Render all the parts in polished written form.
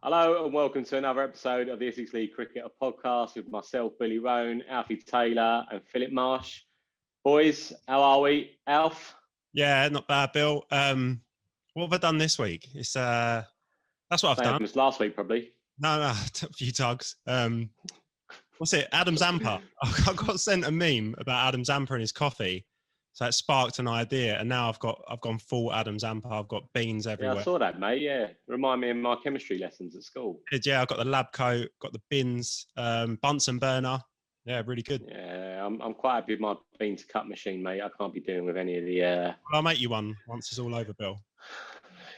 Hello and welcome to another episode of the Essex League Cricket Podcast with myself, Billy Roan, Alfie Taylor and Philip Marsh. Boys, how are we? Alf? Yeah, not bad, Bill. What have I done this week? It's that's what I've done. It was last week, probably. No, a few tugs. What's it? Adam Zampa. I got sent a meme about Adam Zampa and his coffee, so it sparked an idea, and now I've gone full Adam Zampa. I've got beans everywhere. Yeah, I saw that, mate. Yeah, remind me of my chemistry lessons at school. Yeah, I've got the lab coat, got the bins, Bunsen burner. Yeah, really good. Yeah, I'm quite happy with my bean to cut machine, mate. I can't be doing with any of the. Well, I'll make you one once it's all over, Bill.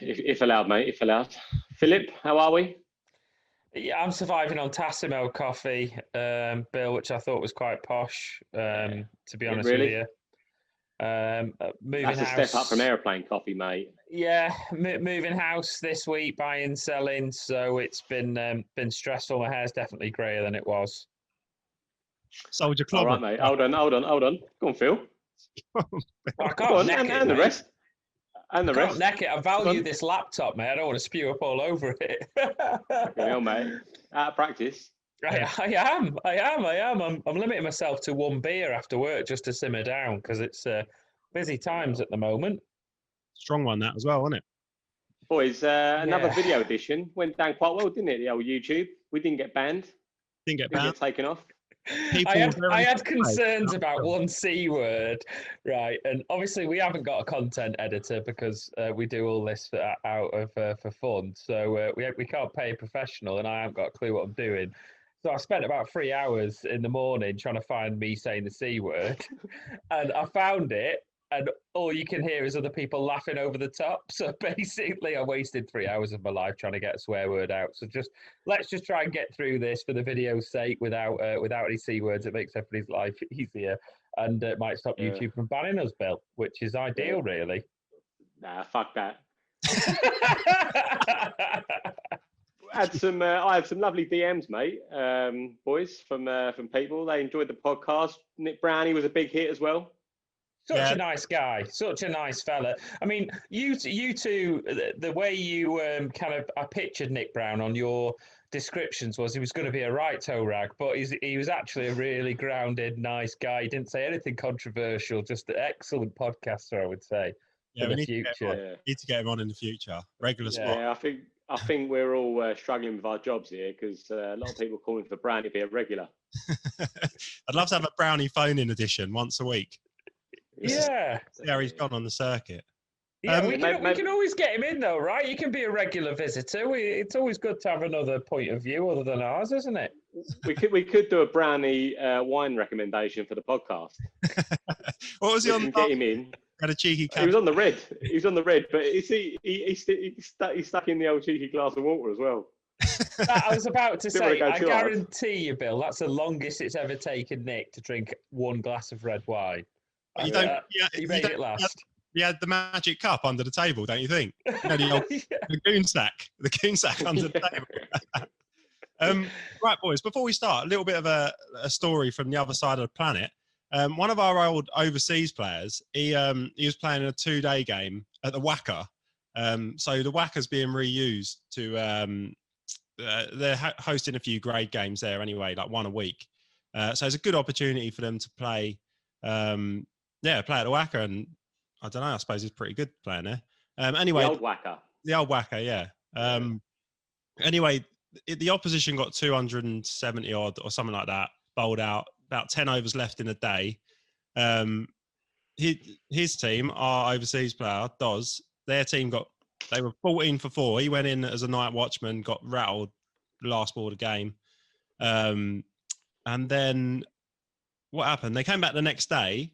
If allowed, mate. If allowed. Philip, how are we? Yeah, I'm surviving on Tassimo coffee, Bill, which I thought was quite posh. To be honest with you. Moving That's a house, step up from airplane coffee, mate. Yeah, moving house this week, buying, selling. So it's been stressful. My hair's definitely greyer than it was. Sold your club. All right, mate. Hold on. Go on, Phil. I can't neck it, and the rest. And the rest. Neck it. I value this laptop, mate. I don't want to spew up all over it. Hell, mate. Out of practice. I am. I'm limiting myself to one beer after work just to simmer down because it's busy times at the moment. Strong one that as well, wasn't it? Boys, another video edition went down quite well, didn't it? The old YouTube. We didn't get banned. Didn't get taken off. I had concerns about one C word, right? And obviously we haven't got a content editor because we do all this for fun. So we can't pay a professional, and I haven't got a clue what I'm doing. So I spent about 3 hours in the morning trying to find me saying the C word, and I found it. And all you can hear is other people laughing over the top. So basically, I wasted 3 hours of my life trying to get a swear word out. So let's just try and get through this for the video's sake without any C words. It makes everybody's life easier, and it might stop YouTube from banning us, Bill, which is ideal, really. Nah, fuck that. I had some lovely DMs, mate, boys, from people. They enjoyed the podcast. Nick Brownie was a big hit as well. Such a nice guy, such a nice fella. I mean, you two, the way you I pictured Nick Brown on your descriptions was he was going to be a right toe rag, but he was actually a really grounded, nice guy. He didn't say anything controversial, just an excellent podcaster, I would say, for the future. Need to get him on in the future. Regular spot. Yeah, I think we're all struggling with our jobs here because a lot of people calling for Brownie to be a regular. I'd love to have a Brownie phone-in edition once a week. Yeah. See how he's gone on the circuit. Yeah, we can always get him in though, right? You can be a regular visitor. It's always good to have another point of view other than ours, isn't it? We could do a Brownie wine recommendation for the podcast. What was he on? Get him in. Had a cheeky. He was on the red. But he stuck in the old cheeky glass of water as well. I was about to say, I guarantee you, Bill, that's the longest it's ever taken Nick to drink one glass of red wine. You made it last. You had the magic cup under the table, don't you think? The goon sack under the table. Right, boys, before we start, a little bit of a story from the other side of the planet. One of our old overseas players, he was playing a 2-day game at the Wacker. So the Wacker's being reused to, they're hosting a few grade games there anyway, like one a week. So it's a good opportunity for them to play play at the Wacker, and I don't know, I suppose he's pretty good playing there. Anyway, the old Wacker, yeah. Anyway, the opposition got 270 odd or something like that, bowled out, about 10 overs left in the day. His team, our overseas player, their team they were 14 for 4. He went in as a night watchman, got rattled the last ball of the game. And then what happened? They came back the next day,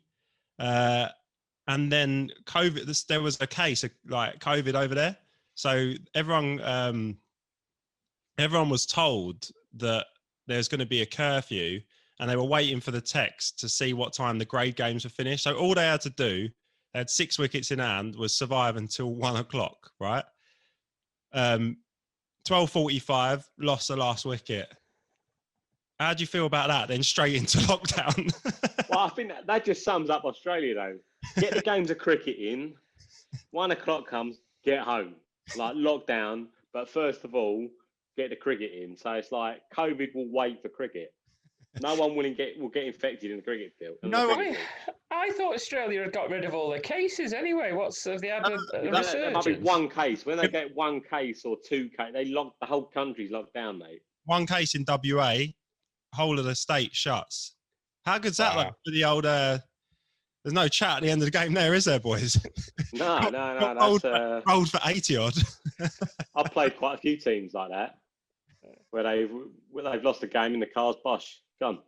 and then COVID. There was a case of like COVID over there, so everyone was told that there's going to be a curfew, and they were waiting for the text to see what time the grade games were finished. So all they had to do, they had 6 wickets in hand, was survive until 1 o'clock. Right. 12:45, lost the last wicket. How do you feel about that? Then straight into lockdown. Well, I think that just sums up Australia, though. Get the games of cricket in. 1 o'clock comes, get home. Like lockdown. But first of all, get the cricket in. So it's like COVID will wait for cricket. No one will get infected in the cricket field. I thought Australia had got rid of all the cases anyway. Have they had a resurgence? There might be one case. When they get one the whole country's locked down, mate. One case in WA, whole of the state shuts. How good's that look for the old? There's no chat at the end of the game there, is there, boys? No. That's rolled for 80 odd. I've played quite a few teams like that where they've lost a game in the car's bosh. Gone.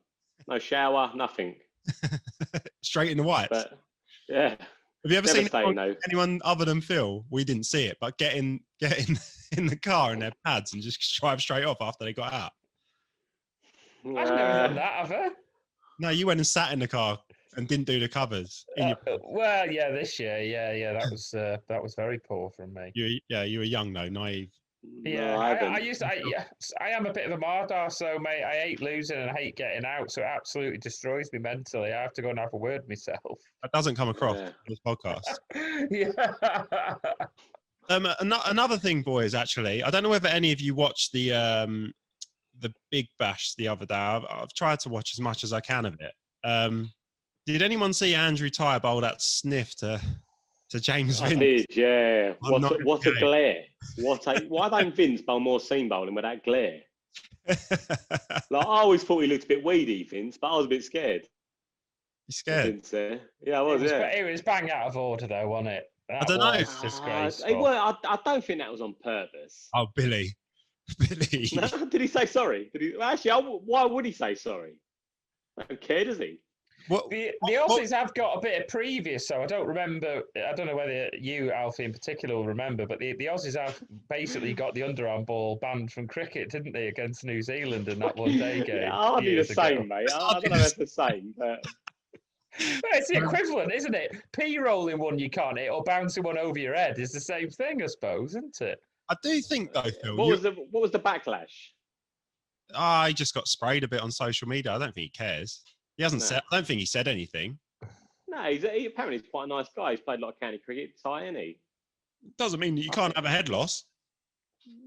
No shower, nothing. Straight in the white. But yeah. Have you ever seen anyone other than Phil? We didn't see it, but get in the car in their pads and just drive straight off after they got out. I've never done that, have I? No, you went and sat in the car and didn't do the covers. Well, yeah, this year, yeah, that was very poor from me. You were young though, naive. Yeah, I am a bit of a mardar, so mate, I hate losing and I hate getting out, so it absolutely destroys me mentally. I have to go and have a word myself. That doesn't come across in this podcast. Yeah. Another thing, boys. Actually, I don't know whether any of you watched the Big Bash the other day. I've tried to watch as much as I can of it. Did anyone see Andrew Tyes bowl that sniff to James Vince? I did, yeah. What a glare. Why don't Vince bowl more seam bowling with that glare? I always thought he looked a bit weedy, Vince, but I was a bit scared. You scared? Yeah, I was. It was bang out of order, though, wasn't it? I don't know. Disgraceful. I don't think that was on purpose. Oh, Billy. No, did he say sorry? Actually, why would he say sorry? I don't care, does he? The Aussies have got a bit of previous, so I don't remember. I don't know whether you, Alfie, in particular, will remember, but the Aussies have basically got the underarm ball banned from cricket, didn't they, against New Zealand in that one-day game? Yeah, I'll do the same, mate. I don't know if it's the same, but... Well, it's the equivalent, isn't it? P-rolling one you can't hit or bouncing one over your head is the same thing, I suppose, isn't it? I do think, though, Phil... What was the backlash? He just got sprayed a bit on social media. I don't think he cares. He hasn't said. I don't think he said anything. No, he apparently he's quite a nice guy. He's played a lot of county cricket, isn't he? Doesn't mean that you can't have a head loss.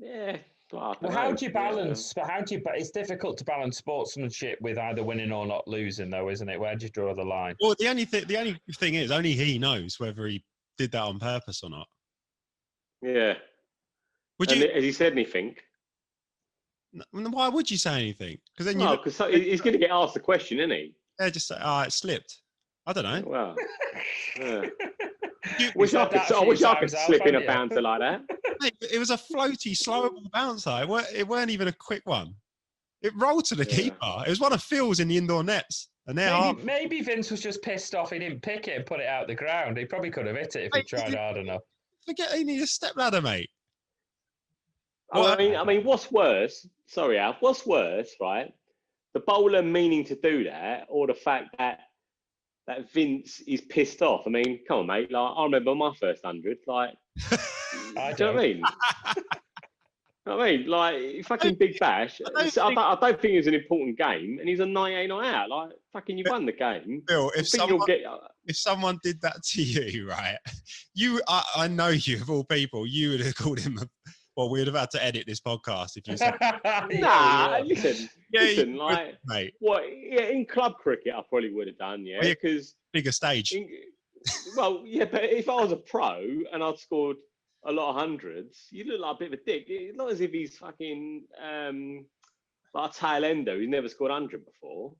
Yeah. Well, how do you balance? But it's difficult to balance sportsmanship with either winning or not losing, though, isn't it? Where do you draw the line? Well, the only thing is, only he knows whether he did that on purpose or not. Yeah. Has he said anything? Why would you say anything? Because he's going to get asked the question, isn't he? Yeah, just say, it slipped. I don't know. Well, yeah. I wish I could slip in a bouncer like that. Mate, it was a floaty, slow bouncer. It weren't even a quick one. It rolled to the keeper. It was one of Phil's in the indoor nets. And maybe Vince was just pissed off he didn't pick it and put it out the ground. He probably could have hit it if he tried hard enough. Forget he needed a stepladder, mate. I mean, what's worse? Sorry, Al. What's worse, right? The bowler meaning to do that, or the fact that Vince is pissed off? I mean, come on, mate. Like, I remember my first 100. Like, do you know what I mean? Like, fucking Big Bash. I don't think it's an important game, and he's a 98 not out. Like, fucking, you won the game. Bill, if someone did that to you, right? I know you of all people, you would have called him well, we would have had to edit this podcast if you said. Listen, like, mate. In club cricket, I probably would have done, because bigger stage. But if I was a pro and I'd scored a lot of hundreds, you look like a bit of a dick. It's not as if he's fucking like a tail ender who's never scored 100 before.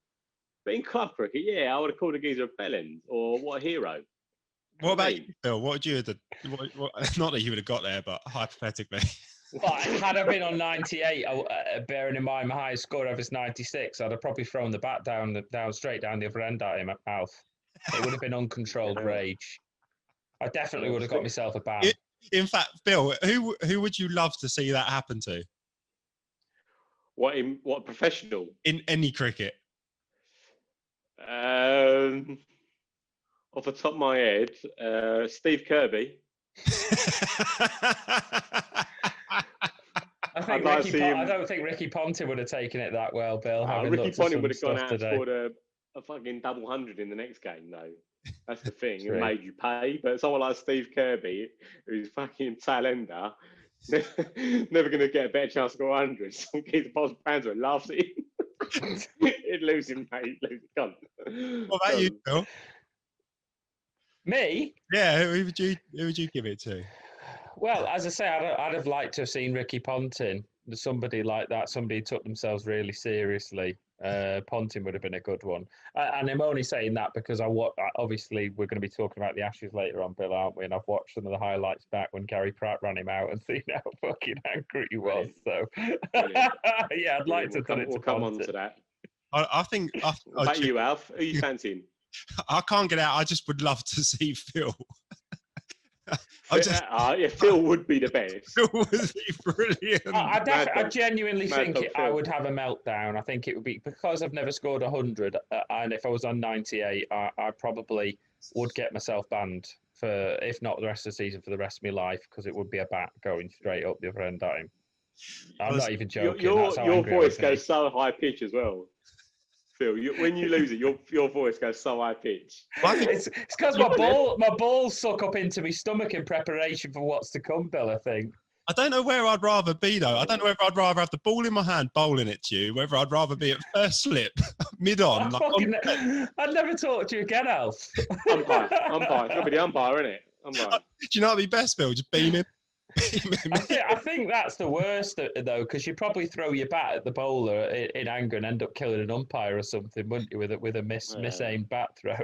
But in club cricket, I would have called a geezer a bellend or what a hero. What about you, Phil? What would you have done? Not that you would have got there, but hypothetically. Well, had I been on 98, bearing in mind my highest score ever is 96, I'd have probably thrown the bat down straight down the other end at him, Alf. It would have been uncontrolled rage. I definitely would have got myself a ban. In fact, Bill, who would you love to see that happen to? What professional? In any cricket? Off the top of my head, Steve Kirby. I don't think Ricky Ponting would have taken it that well, Bill. Ricky Ponting would have gone out and scored a fucking double 100 in the next game, though. That's the thing. It made you pay. But someone like Steve Kirby, who's fucking tail ender, Never going to get a better chance to score 100. Some kid the Panzer and laughs at him. He'd lose him, mate. Lose him. Come on. What about you, Phil? Me? Yeah, who would you give it to? Well, as I say, I'd have liked to have seen Ricky Ponting. Somebody like that, somebody who took themselves really seriously. Ponting would have been a good one. And I'm only saying that because obviously we're going to be talking about the Ashes later on, Bill, aren't we? And I've watched some of the highlights back when Gary Pratt ran him out and seen how fucking angry he was. So, yeah, I'd like to put it to We'll come Ponting. on to that. I think... What about you, Alf? Who are you fancying? I can't get out. I just would love to see Phil. Phil would be the best. Phil would be brilliant. I genuinely think I would have a meltdown. I think it would be because I've never scored 100, and if I was on 98, I probably would get myself banned for, if not the rest of the season, for the rest of my life, because it would be a bat going straight up the other end at him. I'm not even joking. Your voice goes so high pitch as well. Phil, when you lose it, your voice goes so high pitch. It's because my balls suck up into my stomach in preparation for what's to come, Bill, I think. I don't know where I'd rather be, though. I don't know whether I'd rather have the ball in my hand bowling it to you, whether I'd rather be at first slip, mid-on. I'd never talk to you again, Alf. Umpire. It's got to be the umpire, isn't it? Umpire. Do you know what'd be best, Phil? Just beam him. I think that's the worst, though, because you probably throw your bat at the bowler in anger and end up killing an umpire or something, wouldn't you, with a misaimed bat throw?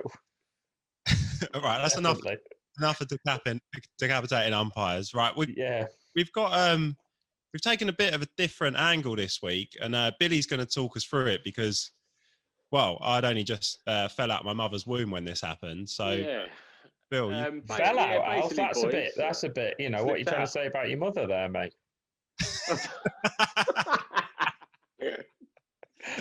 All right, that's enough of decapitating umpires. Right, we've got we've taken a bit of a different angle this week, and Billy's going to talk us through it because, well, I'd only just fell out of my mother's womb when this happened, so. Yeah. Bill, fell out, Alf. That's a bit. You know what you're trying to say about your mother, there, mate.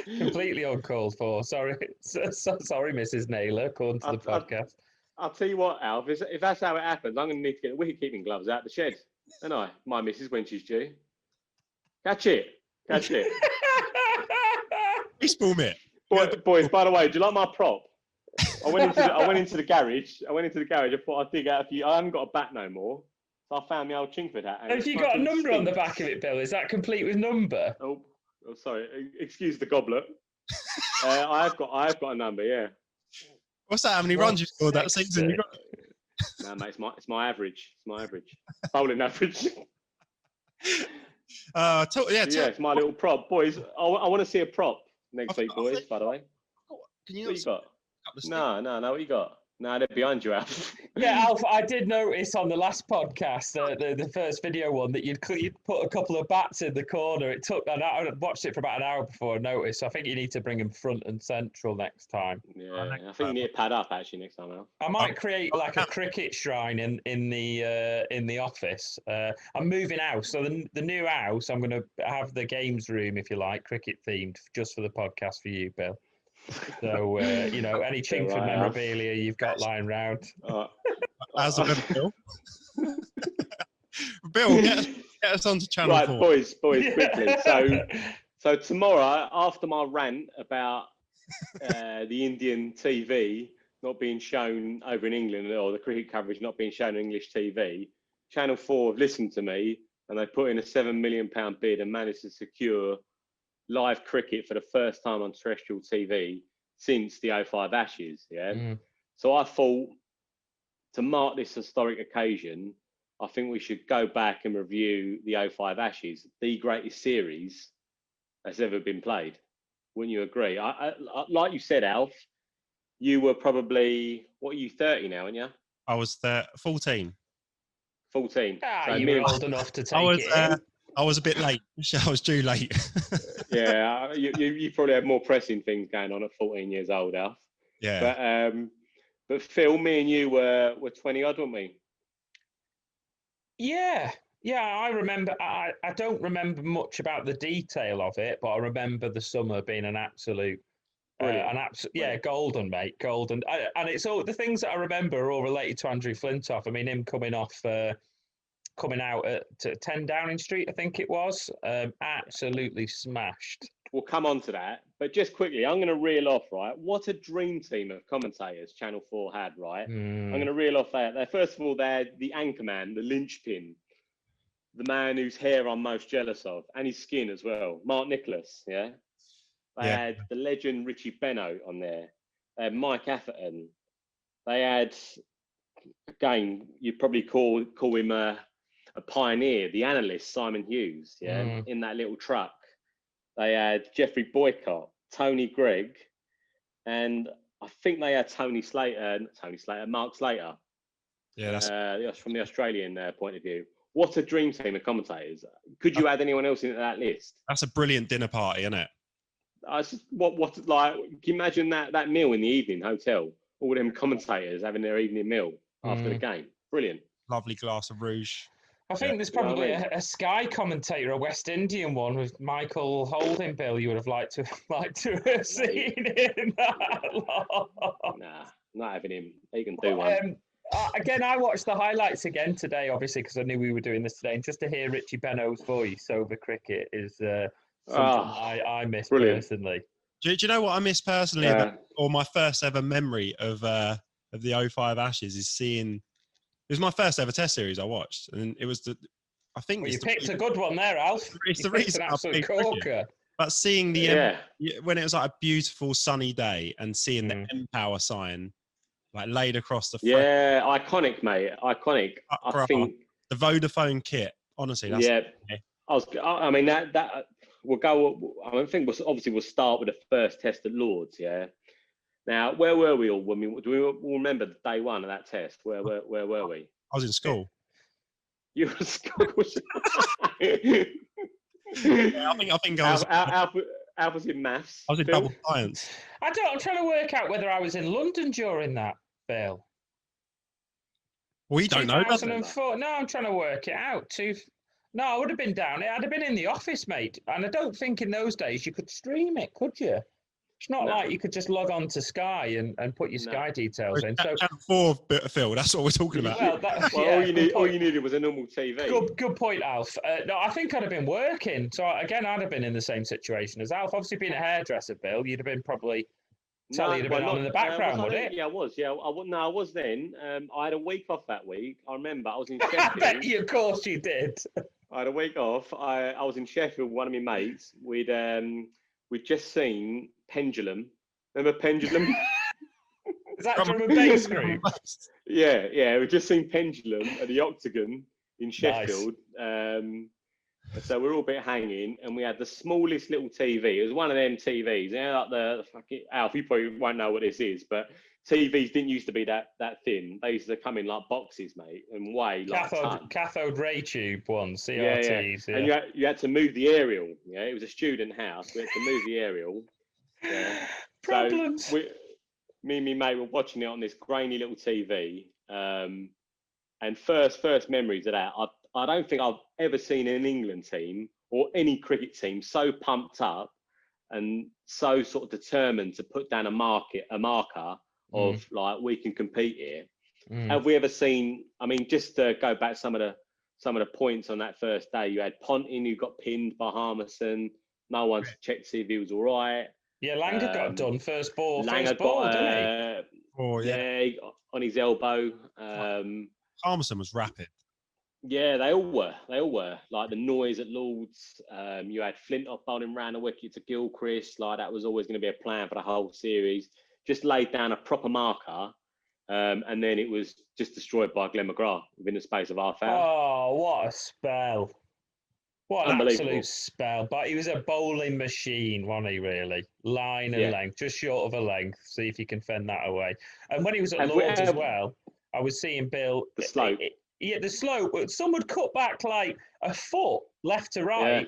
Completely uncalled for. Sorry, Mrs. Naylor, according to the podcast. I'll tell you what, Alf. If that's how it happens, I'm going to need to get the wicket-keeping gloves out the shed, and my missus, when she's due. Catch it. Baseball mitt. Boys, by the way, do you like my prop? I went into the garage. I thought I'd dig out a few. I haven't got a bat no more, so I found my old Chingford hat. Have you got a number on the back of it, Bill? Is that complete with number? Oh, sorry. Excuse the goblet. I have got a number. Yeah. What's that? How many runs you scored that season? You got? No, mate. It's my average. It's my average. Bowling average. It's my little prop, boys. I want to see a prop next week, boys. By the way. Can you? What you got? No. What you got? No, they're behind you, Alf. Yeah, Alf, I did notice on the last podcast, the first video one, that you'd put a couple of bats in the corner. It took an hour. I watched it for about an hour before I noticed. So I think you need to bring them front and central next time. Yeah, I think you need to pad up actually next time, Alf. I might create like a cricket shrine in the office. I'm moving house, so the new house, I'm going to have the games room, if you like, cricket themed, just for the podcast for you, Bill. So, any Chingford memorabilia you've got lying around. How's it going, Bill? Bill, get us on to Channel 4. Boys, quickly. So tomorrow, after my rant about the Indian TV not being shown over in England, or the cricket coverage not being shown on English TV, Channel 4 have listened to me, and they put in a £7 million bid and managed to secure live cricket for the first time on terrestrial TV since the 05 Ashes. So I thought, to mark this historic occasion, I think we should go back and review the 05 Ashes, the greatest series that's ever been played. Wouldn't you agree? I like you said, Alf, you were probably, what are you, 30 now, aren't you? I was 14. 14. So you were old enough to take it. I was a bit late. I was due late. Yeah, you probably had more pressing things going on at 14 years old, Alf. Yeah. But Phil, me and you were 20 odd, weren't we? Yeah, I remember. I don't remember much about the detail of it, but I remember the summer being an absolute, golden, mate, golden. And it's all the things that I remember are all related to Andrew Flintoff. I mean, him coming out at 10 Downing Street, I think it was, absolutely smashed. We'll come on to that, but just quickly, I'm going to reel off, right? What a dream team of commentators Channel 4 had, right? I'm going to reel off that. First of all, they had the anchorman, the linchpin, the man whose hair I'm most jealous of, and his skin as well, Mark Nicholas. Yeah, they had the legend Richie Benaud on there. They had Mike Atherton. They had, again, you'd probably call him a pioneer, the analyst Simon Hughes. Yeah, in that little truck. They had Jeffrey Boycott, Tony Gregg, and I think they had Mark Slater. Yeah, that's from the Australian point of view. What a dream team of commentators! Could you add anyone else into that list? That's a brilliant dinner party, isn't it? What like? Can you imagine that meal in the evening hotel? All them commentators having their evening meal after the game. Brilliant. Lovely glass of rouge. I think there's probably a Sky commentator, a West Indian one with Michael Holding. Bill, you would have liked to have seen in that lot. Nah, not having him. He can do one. Again, I watched the highlights again today, obviously, because I knew we were doing this today. And just to hear Richie Benaud's voice over cricket is something I miss personally. Do you know what I miss personally? Or my first ever memory of the 05 Ashes is seeing. It was my first ever Test series I watched, and it was I think you picked a good one there, Alf. It's the reason an absolute corker. But seeing when it was like a beautiful sunny day and seeing the Empower sign like laid across the front. Yeah, iconic, mate. Iconic. I think the Vodafone kit. Honestly, that's I mean that we'll go. I think we'll start with the first Test at Lords. Yeah. Now, where were we all when do we all remember the day one of that Test? Where were we? I was in school. You were in school. I think I was. Alf was in maths. I was in double science. I'm trying to work out whether I was in London during that, Bill. We don't know. 2004. No, I'm trying to work it out. No, I would have been down. I'd have been in the office, mate. And I don't think in those days you could stream it, could you? It's not like you could just log on to Sky and put your Sky details in. So Channel 4, Phil, that's what we're talking about. All you needed was a normal TV. Good point, Alf. No, I think I'd have been working. So again, I'd have been in the same situation as Alf. Obviously, being a hairdresser, Bill, you'd have been probably telly would have been on in the background, would it? Yeah, I was. Yeah, I was then. I had a week off that week. I remember I was in Sheffield. I bet you, of course, you did. I had a week off. I was in Sheffield with one of my mates. We'd just seen Pendulum. Remember Pendulum? Is that drum and bass group? Yeah. We'd just seen Pendulum at the Octagon in Sheffield. Nice. So we're all a bit hanging, and we had the smallest little TV. It was one of them TVs. You know, like the fucking Alf. You probably won't know what this is, but TVs didn't used to be that thin. They used to come in like boxes, mate, and weigh like a ton. Cathode ray tube ones, CRTs. Yeah. And you had to move the aerial. Yeah, it was a student house. We had to move the aerial. Yeah. Problems. So me and my mate were watching it on this grainy little TV. And first memories of that, I don't think I've ever seen an England team or any cricket team so pumped up and so sort of determined to put down a marker of like, we can compete here. Have we ever seen? I mean, just to go back some of the points on that first day, you had Ponting who got pinned by Harmison. No one checked to see if he was all right. Yeah, Langer got done first ball, didn't he? Yeah, on his elbow. Harmison was rapid. Yeah, they all were. Like the noise at Lords. You had Flintoff bowling round the wicket to Gilchrist. Like that was always going to be a plan for the whole series. Just laid down a proper marker, and then it was just destroyed by Glenn McGrath within the space of half hour. Oh, what a spell! What an absolute spell! But he was a bowling machine, wasn't he? Really, line and length, just short of a length. See if you can fend that away. And when he was at Lords as well, I was seeing Bill the slope. The slope. Some would cut back like a foot left to right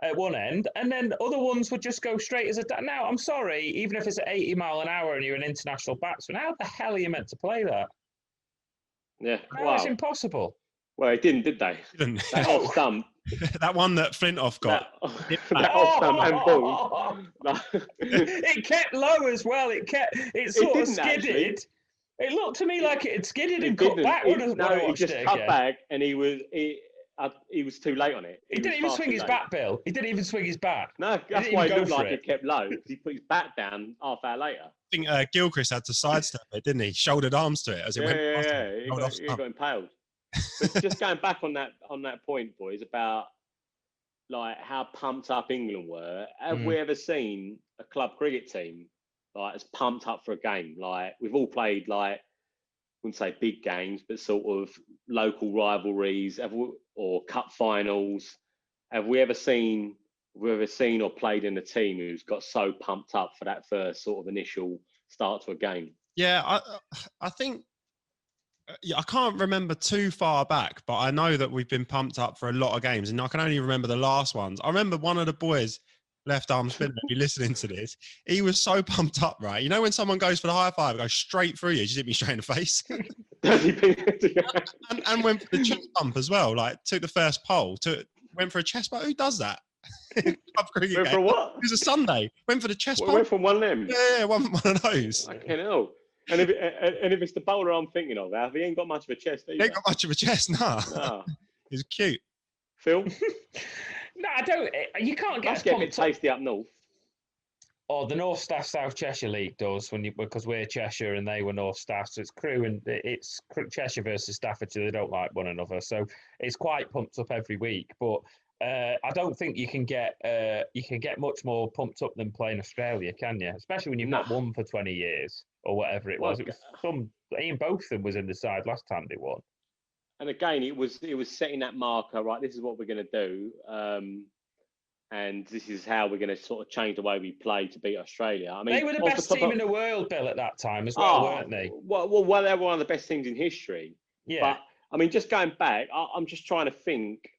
at one end, and then other ones would just go straight as a. Now, I'm sorry, even if it's at 80 mile an hour and you're an international batsman, how the hell are you meant to play that? Yeah, It's impossible. Well, it didn't, did they? That off stump. That one that Flintoff got. That off stump and ball. It kept low as well. It sort of skidded. Actually. It looked to me like it had skidded and cut back. He just cut back, and he was too late on it. He didn't even swing his bat, Bill. He didn't even swing his bat. No, that's why it looked like it kept low. He put his bat down half hour later. I think Gilchrist had to sidestep it, didn't he? Shouldered arms to it as it went past him. He got impaled. But just going back on that point, boys, about like how pumped up England were. Have we ever seen a club cricket team like as pumped up for a game? Like we've all played like, I wouldn't say big games, but sort of local rivalries, or cup finals. Have we ever seen or played in a team who's got so pumped up for that first sort of initial start to a game? Yeah, I think. Yeah, I can't remember too far back, but I know that we've been pumped up for a lot of games, and I can only remember the last ones. I remember one of the boys, left arm spinner, be listening to this. He was so pumped up, right? You know when someone goes for the high five, goes straight through you, just hit me straight in the face. and went for the chest bump as well. Like took the first pole, went for a chest bump. Who does that? Went for what? It was a Sunday. Went for the chest bump. Went for one of them. Yeah, one of those. I can't know. And if it's the bowler I'm thinking of, he ain't got much of a chest either. He ain't got much of a chest, nah. No. He's cute. Phil? No, I don't. You can't get a bit tasty up north. Oh, the North Staff South Cheshire League does because we're Cheshire and they were North Staff, so it's Cheshire versus Staffordshire. They don't like one another, so it's quite pumped up every week. But I don't think you can get much more pumped up than playing Australia, can you? Especially when you've not won for 20 years or whatever it was. It was Ian Botham was in the side last time they won. And again, it was setting that marker, right? This is what we're going to do, and this is how we're going to sort of change the way we play to beat Australia. I mean, they were the best team in the world, Bill, at that time as well, weren't they? Well, they were one of the best teams in history. Yeah. But I mean, just going back, I'm just trying to think.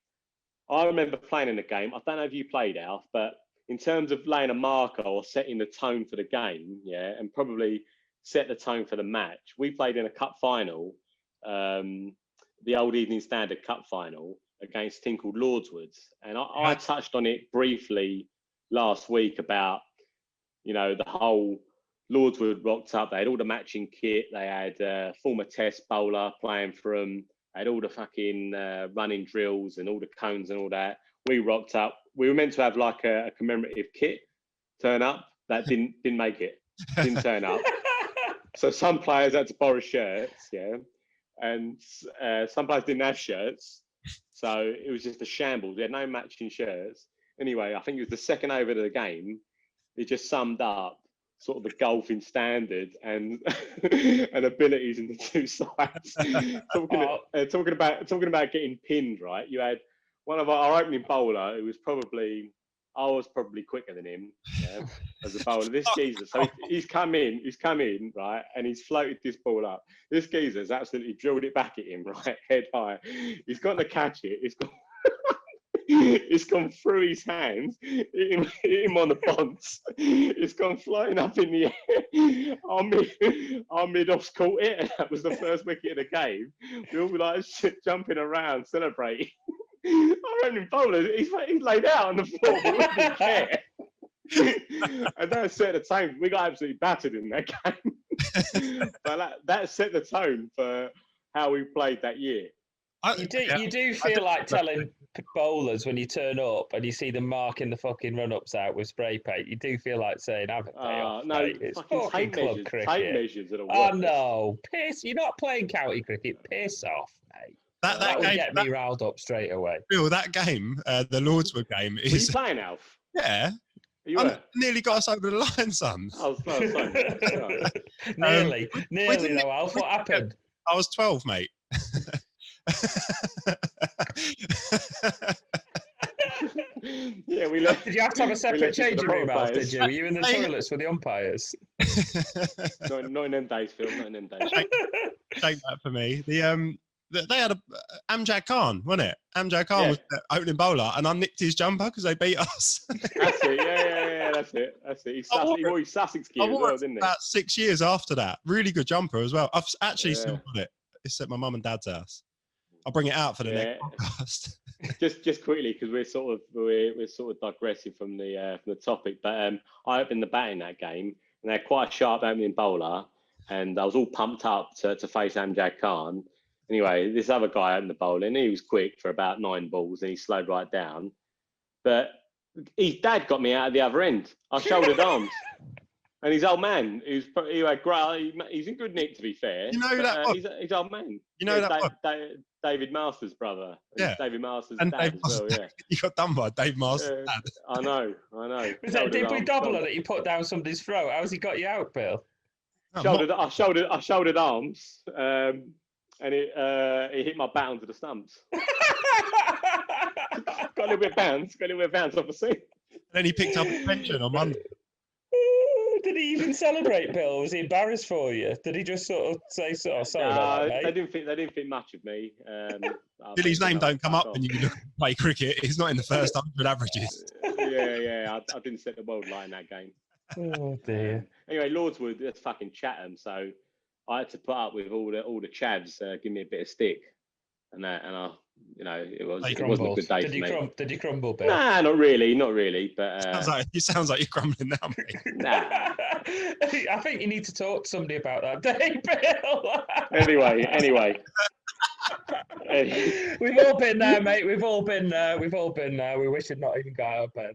I remember playing in the game. I don't know if you played, Alf, but in terms of laying a marker or setting the tone for the game, yeah, and probably set the tone for the match. We played in a cup final, the old Evening Standard Cup final against a team called Lordswoods. And I touched on it briefly last week about, the whole Lordswood rocked up. They had all the matching kit. They had a former test bowler playing for them. They had all the fucking running drills and all the cones and all that. We rocked up. We were meant to have like a commemorative kit turn up. That didn't make it. Didn't turn up. So some players had to borrow shirts, yeah. And some players didn't have shirts. So it was just a shambles. We had no matching shirts. Anyway, I think it was the second over of the game. It just summed up sort of the golfing standard and and abilities in the two sides. Talking about getting pinned, right? You had one of our opening bowler who was probably quicker than him, yeah, as a bowler. This geezer, so he's come in, right, and he's floated this ball up. This geezer's absolutely drilled it back at him, right, head high. He's got to catch it. It's gone through his hands, hit him on the bonds. It's gone flying up in the air. Our mid-offs caught it, and that was the first wicket of the game. We all like jumping around, celebrating. Our opening bowler, he's laid out on the floor, but we didn't care. And that set the tone. We got absolutely battered in that game. But that set the tone for how we played that year. You do feel like telling bowlers when you turn up and you see them marking the fucking run-ups out with spray paint. You do feel like saying, "Have a day off, no, mate. It's fucking club cricket." Tape measures are the worst. Oh no, piss! You're not playing county cricket. Piss off, mate. That would get me riled up straight away. Bill, that game, the Lordswood game, is. Were you playing, Alf? Yeah. You nearly got us over the line, son. Nearly though, Alf. What happened? I was 12, mate. Yeah, we left. Did you have to have a separate changing room, Alf? Did you? Were you in the toilets with the umpires? Not in them days, Phil. Not in them days. Take that for me. They had Amjad Khan, wasn't it? Amjad Khan was the opening bowler, and I nicked his jumper because they beat us. That's it. Yeah. That's it. He's Sussex kid as well, didn't he? About 6 years after that. Really good jumper as well. I've actually still got it. It's at my mum and dad's house. I'll bring it out for the next podcast. just quickly, because we're sort of digressing from the topic. But I opened the bat in that game, and they had quite a sharp opening bowler, and I was all pumped up to face Amjad Khan. Anyway, this other guy opened the bowling. He was quick for about 9 balls, and he slowed right down. But his dad got me out of the other end. I shouldered arms. And his old man, he's in good nick, to be fair. You know that he's old man. You know David Masters' brother. Yeah. David Masters' And dad Dave as well, yeah. You got done by Dave Masters' dad. I know. Did we double on it? You put down somebody's throat. How's he got you out, Bill? No, I shouldered arms, and it hit my bat onto the stumps. got a little bit of bounce off the seat. And then he picked up a pension on Monday. Did he even celebrate, Bill? Was he embarrassed for you? Did he just sort of say, sorry about that, mate? They didn't think much of me. Billy's name don't come up when you look play cricket. He's not in the first 100 averages. Yeah. I didn't set the world light in that game. Oh dear. Anyway, Lordswood, that's fucking Chatham. So I had to put up with all the chavs give me a bit of stick, and I, it wasn't a good day for me. Did you crumble, Bill? Nah, not really. But It sounds like you're crumbling now, mate. Nah. I think you need to talk to somebody about that day, Bill. Anyway. We've all been there, mate. We've all been there. We wish we'd not even got out of bed.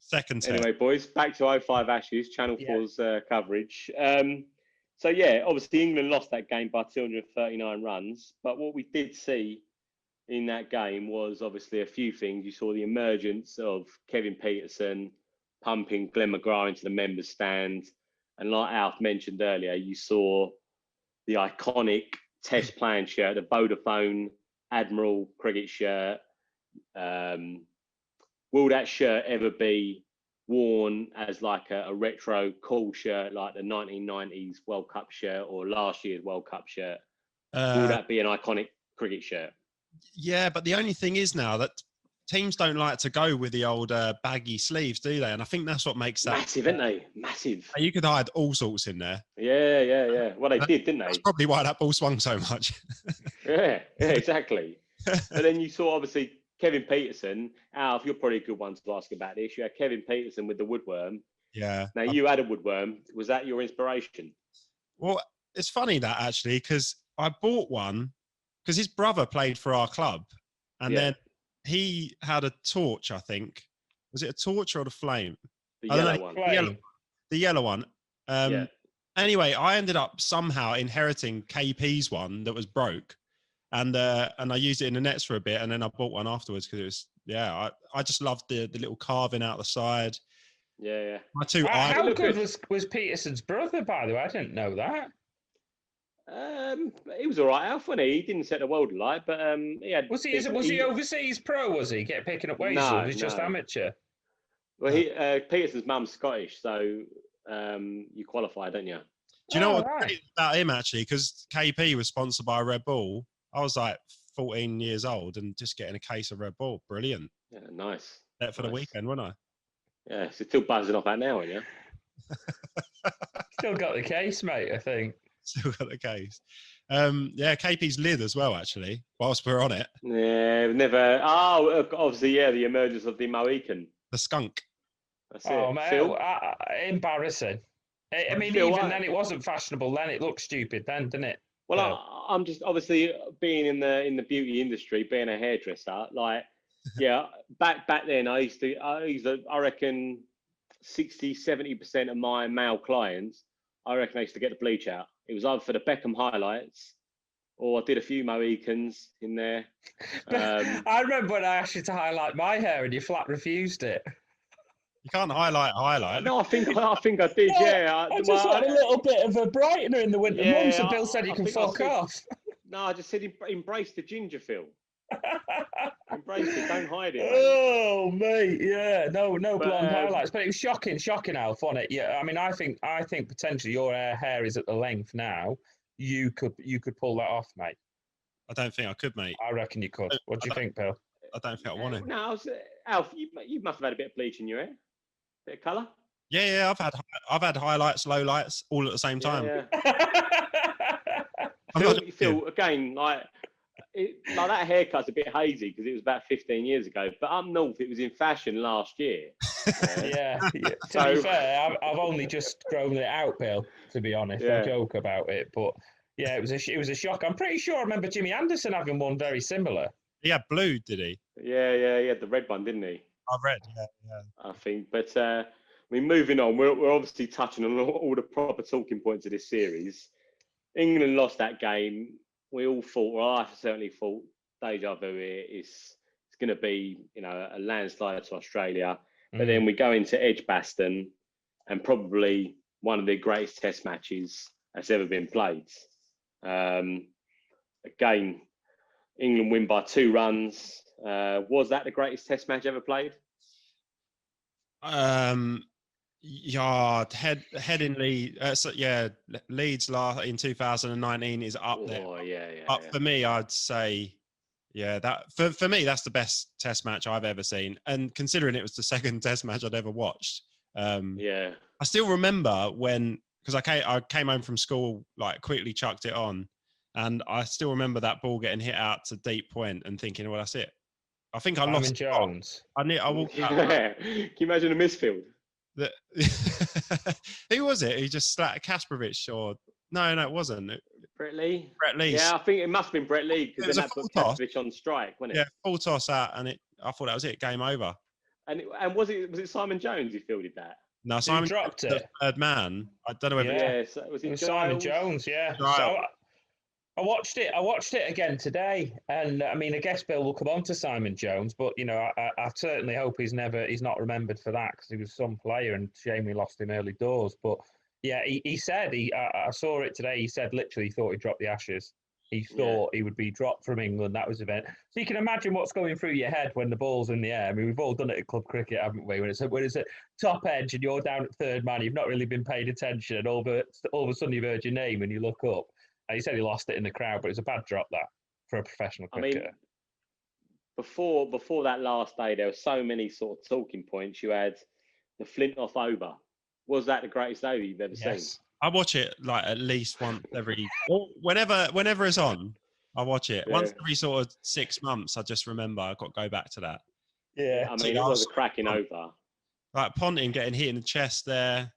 Second turn. Anyway, boys, back to 05 Ashes, Channel 4's coverage. So, obviously England lost that game by 239 runs. But what we did see in that game was obviously a few things. You saw the emergence of Kevin Peterson pumping Glenn McGrath into the members' stand. And like Alf mentioned earlier, you saw the iconic Test playing shirt, the Vodafone Admiral cricket shirt. Will that shirt ever be worn as like a retro cool shirt, like the 1990s World Cup shirt or last year's World Cup shirt? Will that be an iconic cricket shirt? Yeah, but the only thing is now that teams don't like to go with the old baggy sleeves, do they? And I think that's what makes that massive, isn't they? Massive. You could hide all sorts in there. Yeah. Well, they did, didn't they? That's probably why that ball swung so much. yeah, exactly. And then you saw obviously Kevin Peterson. Alf, you're probably a good one to ask about this. You had Kevin Peterson with the woodworm. Yeah. Now you had a woodworm. Was that your inspiration? Well, it's funny that actually, because I bought one because his brother played for our club, and then he had a torch. I think was it a torch or the flame? The yellow one. The yellow one. Anyway, I ended up somehow inheriting KP's one that was broke. And I used it in the nets for a bit, and then I bought one afterwards because it was I just loved the little carving out the side. Yeah. How good was Peterson's brother, by the way? I didn't know that. He was all right, Alf, wasn't he? He didn't set the world alight, but he had. Was he overseas pro? Was he picking up wages? Or was he just amateur? Well, Peterson's mum's Scottish, so you qualify, don't you? Do you know what about him actually? Because KP was sponsored by Red Bull. I was like 14 years old and just getting a case of Red Bull. Brilliant. Yeah, nice. That for the weekend, wasn't I? Yeah, so still buzzing off that now, aren't you? Still got the case, mate, I think. Still got the case. KP's lid as well, actually, whilst we're on it. Yeah, never. Oh, obviously, the emergence of the Mohican. The skunk. That's it. Oh, man, embarrassing. I mean, even then, it wasn't fashionable then. It looked stupid then, didn't it? Well, I'm just obviously being in the beauty industry, being a hairdresser. Like, back then, I reckon 60-70% of my male clients, I reckon I used to get the bleach out. It was either for the Beckham highlights, or I did a few Mohicans in there. I remember when I asked you to highlight my hair, and you flat refused it. You can't highlight. No, I think I did. Yeah, I just want a little bit of a brightener in the winter months. So Bill said you can fuck off. No, I just said embrace the ginger feel. Embrace it. Don't hide it. Oh, mate, yeah, no blonde highlights, but it was shocking, Alf, wasn't it? Yeah, I mean, I think potentially your hair is at the length now. You could pull that off, mate. I don't think I could, mate. I reckon you could. What do you think, Bill? I don't think I want to. No, Alf, you must have had a bit of bleach in your hair. Bit of colour? Yeah, I've had highlights, lowlights, all at the same time. Yeah. Phil, again, like that haircut's a bit hazy because it was about 15 years ago. But up north, it was in fashion last year. Yeah. To be fair, I've only just grown it out, Bill. To be honest, I joke about it, but yeah, it was a shock. I'm pretty sure I remember Jimmy Anderson having one very similar. He had blue, did he? Yeah, he had the red one, didn't he? I read, yeah. I think, but I mean, moving on, we're obviously touching on all the proper talking points of this series. England lost that game. We all thought, well, I certainly thought deja vu here. It's going to be, a landslide to Australia. But then we go into Edgbaston, and probably one of the greatest Test matches that's ever been played. Again, England win by 2 runs. Was that the greatest Test match ever played? Heading Leeds. Leeds in 2019 is up there. Oh, yeah. But for me, I'd say, that for me, that's the best Test match I've ever seen. And considering it was the second Test match I'd ever watched, I still remember because I came home from school, like quickly chucked it on, and I still remember that ball getting hit out to deep point and thinking, well, that's it. I think I lost. Jones. I walked out. Can you imagine a misfield? Who was it? He just slapped Kasparovich, or no, it wasn't. Brett Lee. Yeah, I think it must have been Brett Lee, because then that put Kasparovich on strike, wasn't it? Yeah, full toss out, and I thought that was it. Game over. And was it Simon Jones who fielded that? No, Simon dropped it. Third man. I don't know whether was it Simon Jones? Yeah. So I watched it again today, and I mean, I guess Bill will come on to Simon Jones, but I certainly hope he's not remembered for that, because he was some player, and shame we lost him early doors. But yeah, he said I saw it today. He said literally he thought he dropped the Ashes. He thought he would be dropped from England. That was the event. So you can imagine what's going through your head when the ball's in the air. I mean, we've all done it at club cricket, haven't we? When it's at top edge and you're down at third man, you've not really been paying attention, and all of a sudden you've heard your name and you look up. And he said he lost it in the crowd, but it was a bad drop that for a professional cricketer. I mean, before that last day, there were so many sort of talking points. You had the Flintoff over. Was that the greatest over you've ever seen? I watch it like at least once whenever it's on, I watch it. Once every sort of 6 months, I just remember I've got to go back to that. Yeah, I mean, it was a cracking over. Like Ponting getting hit in the chest there,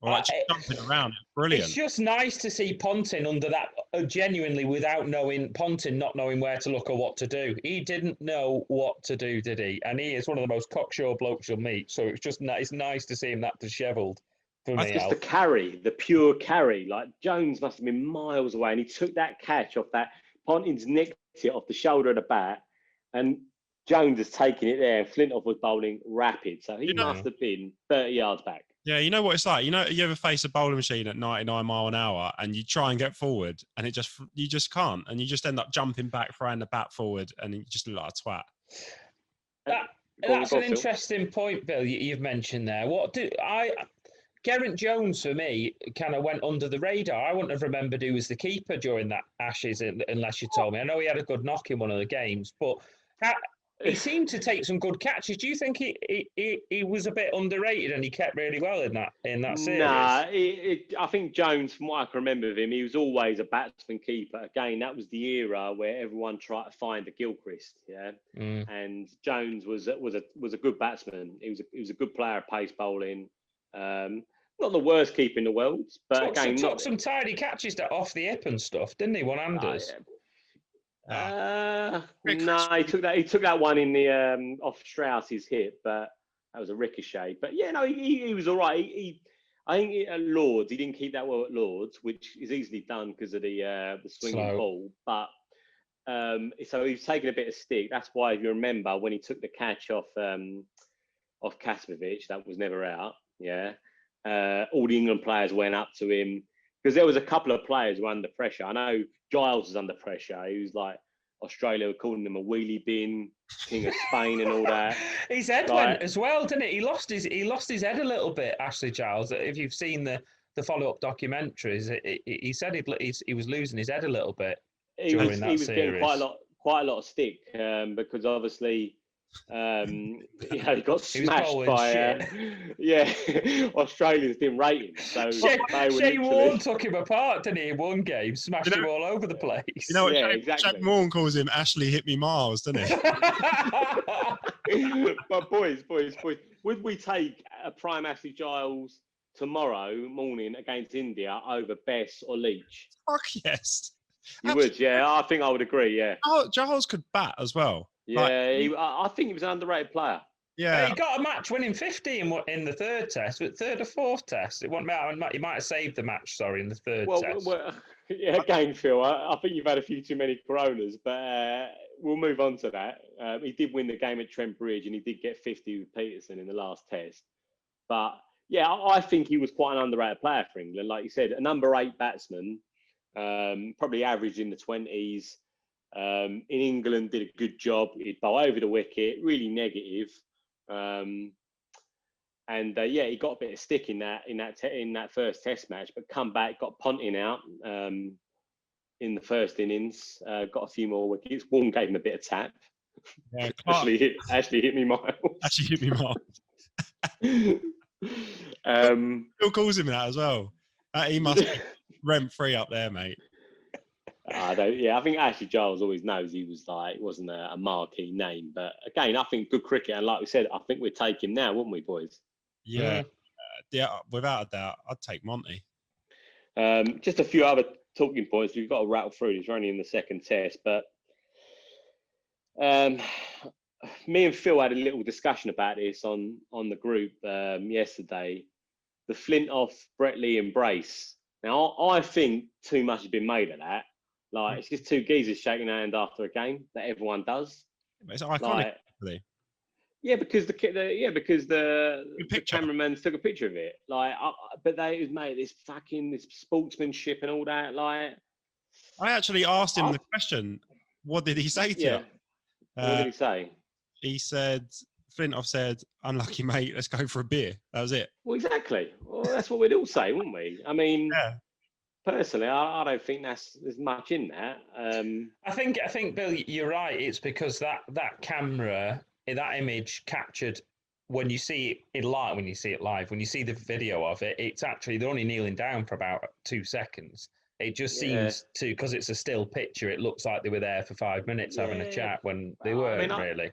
or like jumping around. Brilliant. It's just nice to see Ponting under that, genuinely, without Ponting not knowing where to look or what to do. He didn't know what to do, did he? And he is one of the most cocksure blokes you'll meet. So it's nice to see him that dishevelled. That's just the pure carry. Like, Jones must have been miles away, and he took that catch off that. Ponting's nicked it off the shoulder of the bat, and Jones has taken it there, and Flintoff was bowling rapid. So he must have been 30 yards back. Yeah, you know what it's like? You ever face a bowling machine at 99 mile an hour, and you try and get forward, and you just can't, and you just end up jumping back, throwing the bat forward, and you just look like a twat. That's an interesting point, Bill, you've mentioned there. Geraint Jones, for me, kind of went under the radar. I wouldn't have remembered who was the keeper during that Ashes unless you told me. I know he had a good knock in one of the games, but he seemed to take some good catches. Do you think he was a bit underrated and he kept really well in that series? Nah, I think Jones, from what I can remember of him, he was always a batsman keeper. Again, that was the era where everyone tried to find a Gilchrist, and Jones was a good batsman. He was a good player at pace bowling. Not the worst keeper in the world, but took some tidy catches off the hip and stuff, didn't he? One-handers. No, he took that one in the off Strauss's hip, but that was a ricochet. But yeah, no, he was all right. I think at Lords he didn't keep that well at Lords, which is easily done because of the swinging ball. But so he's taken a bit of stick. That's why, if you remember, when he took the catch off Kasparovich, that was never out. Yeah. All the England players went up to him, because there was a couple of players who were under pressure. I know Giles was under pressure. He was like, Australia were calling him a wheelie bin, King of Spain and all that. His head went as well, didn't it? He lost his head a little bit, Ashley Giles. If you've seen the follow-up documentaries, he said he was losing his head a little bit during that series. He was getting quite a lot of stick, because obviously he got smashed by Australians didn't rate him. So Shane Warne took him apart, didn't he? In one game, smashed him all over the place. You know what? Shane Warne calls him Ashley hit me miles, doesn't he? But boys, would we take a prime Ashley Giles tomorrow morning against India over Bess or Leach? Fuck yes. You would, yeah. I think I would agree, yeah. Giles could bat as well. Yeah, I think he was an underrated player. Yeah, he got a match-winning 50 in the third test, but third or fourth test. It won't matter. He might have saved the match. Sorry, in the third test. Well, yeah, again, Phil, I think you've had a few too many Coronas, but we'll move on to that. He did win the game at Trent Bridge, and he did get 50 with Peterson in the last test. But yeah, I think he was quite an underrated player for England. Like you said, a number 8 batsman, probably averaged in the 20s. In England, did a good job. He'd bowl over the wicket, really negative. And he got a bit of stick in that first Test match, but come back, got Ponting out in the first innings, got a few more wickets. Warren gave him a bit of tap. Yeah, actually hit me miles. Actually hit me miles. Still calls him that as well. He must be rent free up there, mate. I think Ashley Giles always knows he wasn't a marquee name, but again, I think good cricket, and like we said, I think we'd take him now, wouldn't we, boys? Yeah, without a doubt, I'd take Monty. Just a few other talking points. We've got to rattle through this. We're only in the second test, but me and Phil had a little discussion about this on the group yesterday. The Flintoff Brett Lee embrace. Now, I think too much has been made of that. Like, it's just two geezers shaking their hand after a game that everyone does. It's iconic, really. Yeah, because the cameraman took a picture of it. Like, but it was made this sportsmanship and all that. Like, I actually asked him the question. What did he say to you? What did he say? He said, Flintoff said, "Unlucky mate, let's go for a beer." That was it. Well, exactly. Well, that's what we'd all say, wouldn't we? I mean, personally, I don't think there's much in that. I think, Bill, you're right. It's because that camera, that image captured when you see it live. When you see the video of it, it's actually they're only kneeling down for about 2 seconds. It just seems because it's a still picture. It looks like they were there for 5 minutes having a chat when they weren't really.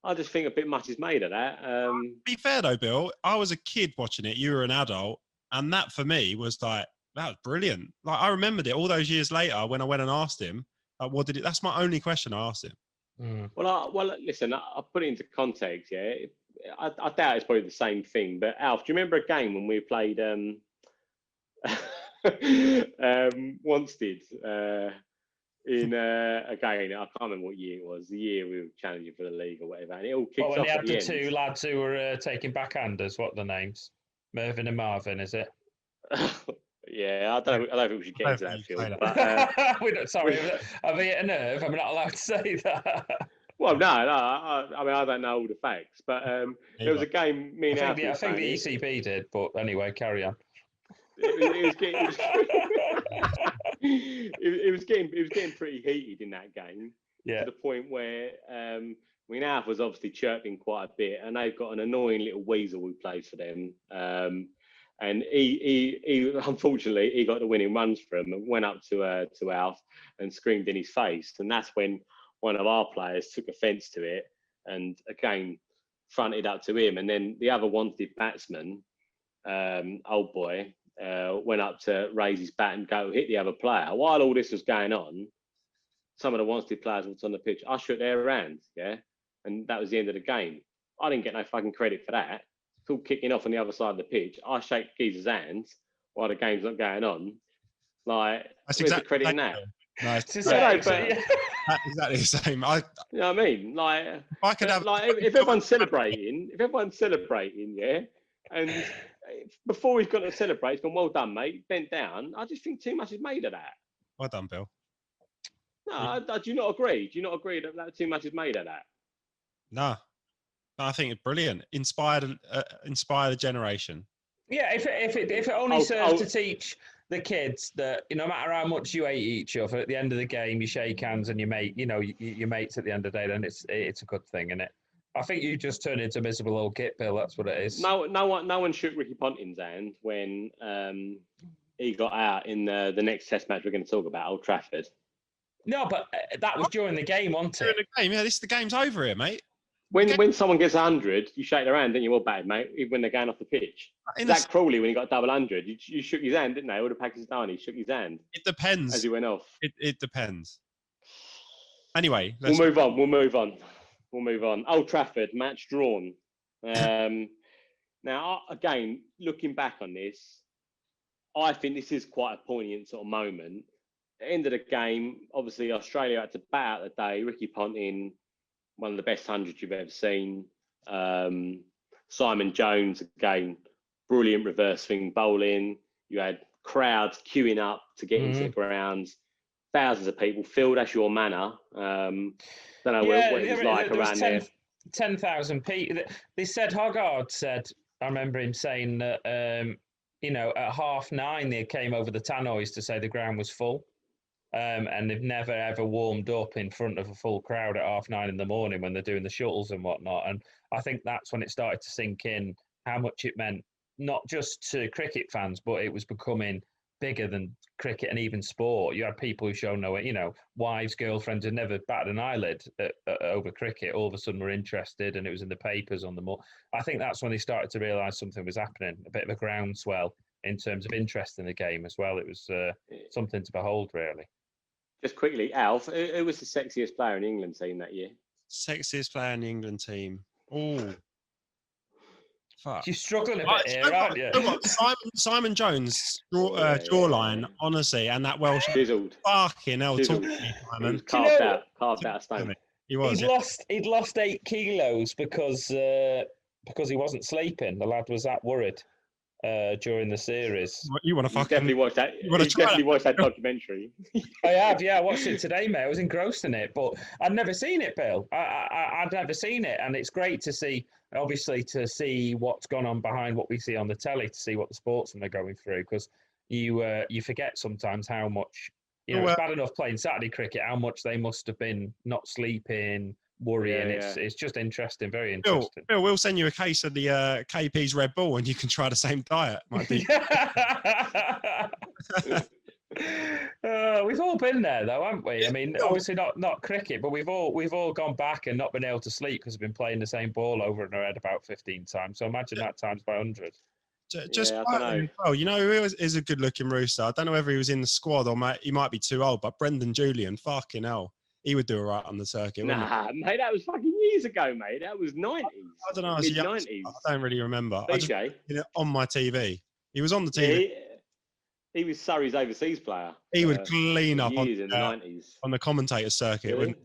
I just think a bit much is made of that. To be fair though, Bill, I was a kid watching it. You were an adult, and that for me was like, that was brilliant. Like, I remembered it all those years later when I went and asked him, what did it? That's my only question I asked him. Mm. Well, listen, I'll put it into context. Yeah, I doubt it's probably the same thing. But Alf, do you remember a game when we played Wanstead in again? I can't remember what year it was. The year we were challenging for the league or whatever, and it all kicked off. When they had at the end. 2 lads who were taking backhanders. What are the names? Mervyn and Marvin, is it? Yeah, I don't think we should get into that, Phil. But, sorry, I've hit a nerve. I'm not allowed to say that. Well, no. I mean, I don't know all the facts, but there was a game. Me and I think the ECB did, but anyway, carry on. It was getting pretty heated in that game. Yeah. To the point where Alf was obviously chirping quite a bit, and they've got an annoying little weasel who plays for them. And he unfortunately he got the winning runs for him and went up to Alf and screamed in his face. And that's when one of our players took offence to it and again fronted up to him. And then the other Wanted batsman, old boy, went up to raise his bat and go hit the other player. While all this was going on, some of the Wanted players was on the pitch. I shook their hands, and that was the end of the game. I didn't get no fucking credit for that. It's all kicking off on the other side of the pitch. I shake Geezer's hands while the game's not going on. Like, that's where's exactly the credit in that? That's exactly the same. You know what I mean? Like, if I could have, if everyone's celebrating, and before he's got to celebrate, he's gone, well done, mate, bent down. I just think too much is made of that. Well done, Bill. No, do you not agree? Do you not agree that too much is made of that? No. I think it's brilliant. Inspire the generation. Yeah, if it only serves to teach the kids that no matter how much you hate each other, at the end of the game you shake hands and your mates at the end of the day, then it's a good thing, isn't it? I think you just turned into a miserable old git, Bill. That's what it is. No one shook Ricky Ponting's hand when he got out in the next Test match we're going to talk about, Old Trafford. No, but that was during the game, wasn't it? During the game, yeah. The game's over here, mate. When someone gets 100, you shake their hand, don't you? Well batted, mate, even when they're going off the pitch. Zak Crawleys, when he got double 100, you shook his hand, didn't they? All the Pakistani shook his hand. It depends. As he went off. It depends. Anyway. We'll move on. Old Trafford, match drawn. Now, again, looking back on this, I think this is quite a poignant sort of moment. end of the game, obviously Australia had to bat out the day. Ricky Ponting, one of the best hundreds you've ever seen. Simon Jones, again, brilliant reverse swing bowling. You had crowds queuing up to get into the grounds. Thousands of people. Phil, that's your manner. Don't know what it was like around there. 10,000 people. They said, Hoggard said, I remember him saying that, at 9:30 they came over the tannoys to say the ground was full. And they've never, ever warmed up in front of a full crowd at 9:30 in the morning when they're doing the shuttles and whatnot. And I think that's when it started to sink in how much it meant, not just to cricket fans, but it was becoming bigger than cricket and even sport. You had people who showed wives, girlfriends who never batted an eyelid over cricket, all of a sudden were interested, and it was in the papers on the more. I think that's when they started to realise something was happening, a bit of a groundswell in terms of interest in the game as well. It was something to behold, really. Just quickly, Alf, who was the sexiest player in the England team that year? Sexiest player in the England team. Oh. Fuck. You're struggling a bit here, aren't you? Simon Jones' jawline, honestly, and that Welsh chiseled. Fucking hell, Chiseled. Simon. Carved out of stone. He was. He'd lost 8 kilos because he wasn't sleeping. The lad was that worried during the series. You want to fucking definitely watch that? You definitely watch that documentary. I have, yeah. I watched it today, mate. I was engrossed in it, but I'd never seen it, Bill. I'd never seen it, and it's great to see. Obviously, to see what's gone on behind what we see on the telly, to see what the sportsmen are going through, because you forget sometimes how much it's bad enough playing Saturday cricket, how much they must have been not sleeping, worrying. It's just interesting, very interesting. Bill, we'll send you a case of the KP's Red Bull, and you can try the same diet. Might be. We've all been there, though, haven't we? I mean, obviously not cricket, but we've all gone back and not been able to sleep because we've been playing the same ball over and over about 15 times. So imagine that times by 100. Well, who is a good-looking rooster? I don't know whether he was in the squad or he might be too old, but Brendan Julian, fucking hell, he would do all right on the circuit. Nah, mate, that was fucking years ago, mate. That was 90s. I don't know. Mid-90s. I don't really remember. DJ. On my TV. He was on the TV. He was Surrey's overseas player. He would clean up in the 90s. On the commentator circuit. Really?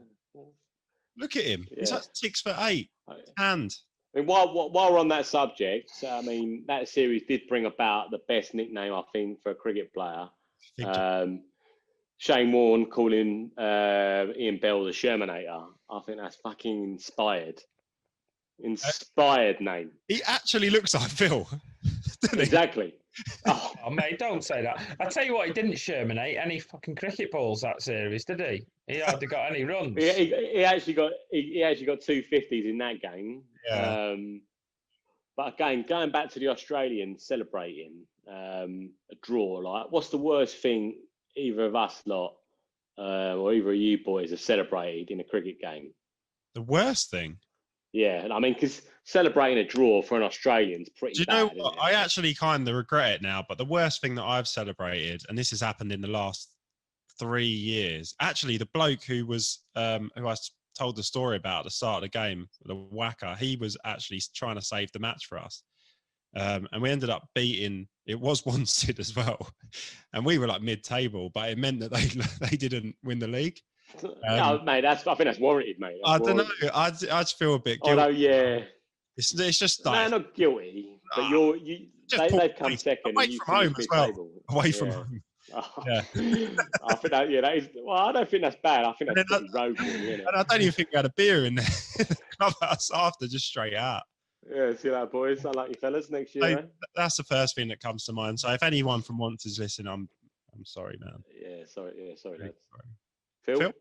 Look at him. He's like 6'8", hand. I mean, while we're on that subject, I mean, that series did bring about the best nickname, I think, for a cricket player. Shane Warne calling Ian Bell the Shermanator. I think that's fucking inspired. Inspired name. He actually looks like Phil. Exactly. Oh, mate, don't say that. I tell you what, he didn't Shermanate any fucking cricket balls that series, did he? He hardly got any runs. He actually got 250s in that game. Yeah. But again, going back to the Australians celebrating a draw, like, what's the worst thing either of us lot or either of you boys have celebrated in a cricket game? The worst thing? Yeah, I mean, because celebrating a draw for an Australian's pretty bad. Do you know what? I actually kind of regret it now, but the worst thing that I've celebrated, and this has happened in the last 3 years, actually, the bloke who was, who I told the story about at the start of the game, the whacker, he was actually trying to save the match for us. And we ended up beating, it was Wanstead as well. And we were like mid-table, but it meant that they didn't win the league. No, mate, I think that's warranted, mate. I don't know. I just feel a bit guilty. Although, yeah. It's just like... No, not guilty, but they've come second. Away from home as well. Away from home. Oh. Yeah. I think that is. Well, I don't think that's bad. I think that's pretty rogue, isn't it? And I don't even think we had a beer in the clubhouse after, just straight out. Yeah, see that, boys. I like you fellas next year. So, that's the first thing that comes to mind. So if anyone from Once is listening, I'm sorry, man. Yeah, sorry, lads. Phil?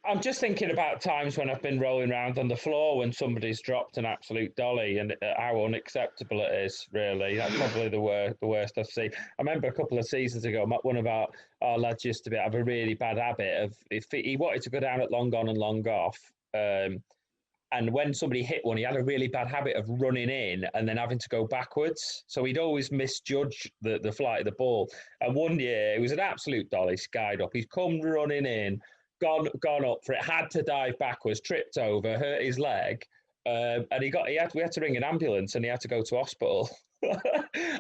I'm just thinking about times when I've been rolling around on the floor when somebody's dropped an absolute dolly and how unacceptable it is, really. That's probably the worst I've seen. I remember a couple of seasons ago, one of our lads used to have a really bad habit of, if he wanted to go down at long on and long off, and when somebody hit one, he had a really bad habit of running in and then having to go backwards. So he'd always misjudge the flight of the ball. And one year, it was an absolute dolly, skied up. He's come running in, gone up for it, had to dive backwards, tripped over, hurt his leg, and we had to ring an ambulance and he had to go to hospital.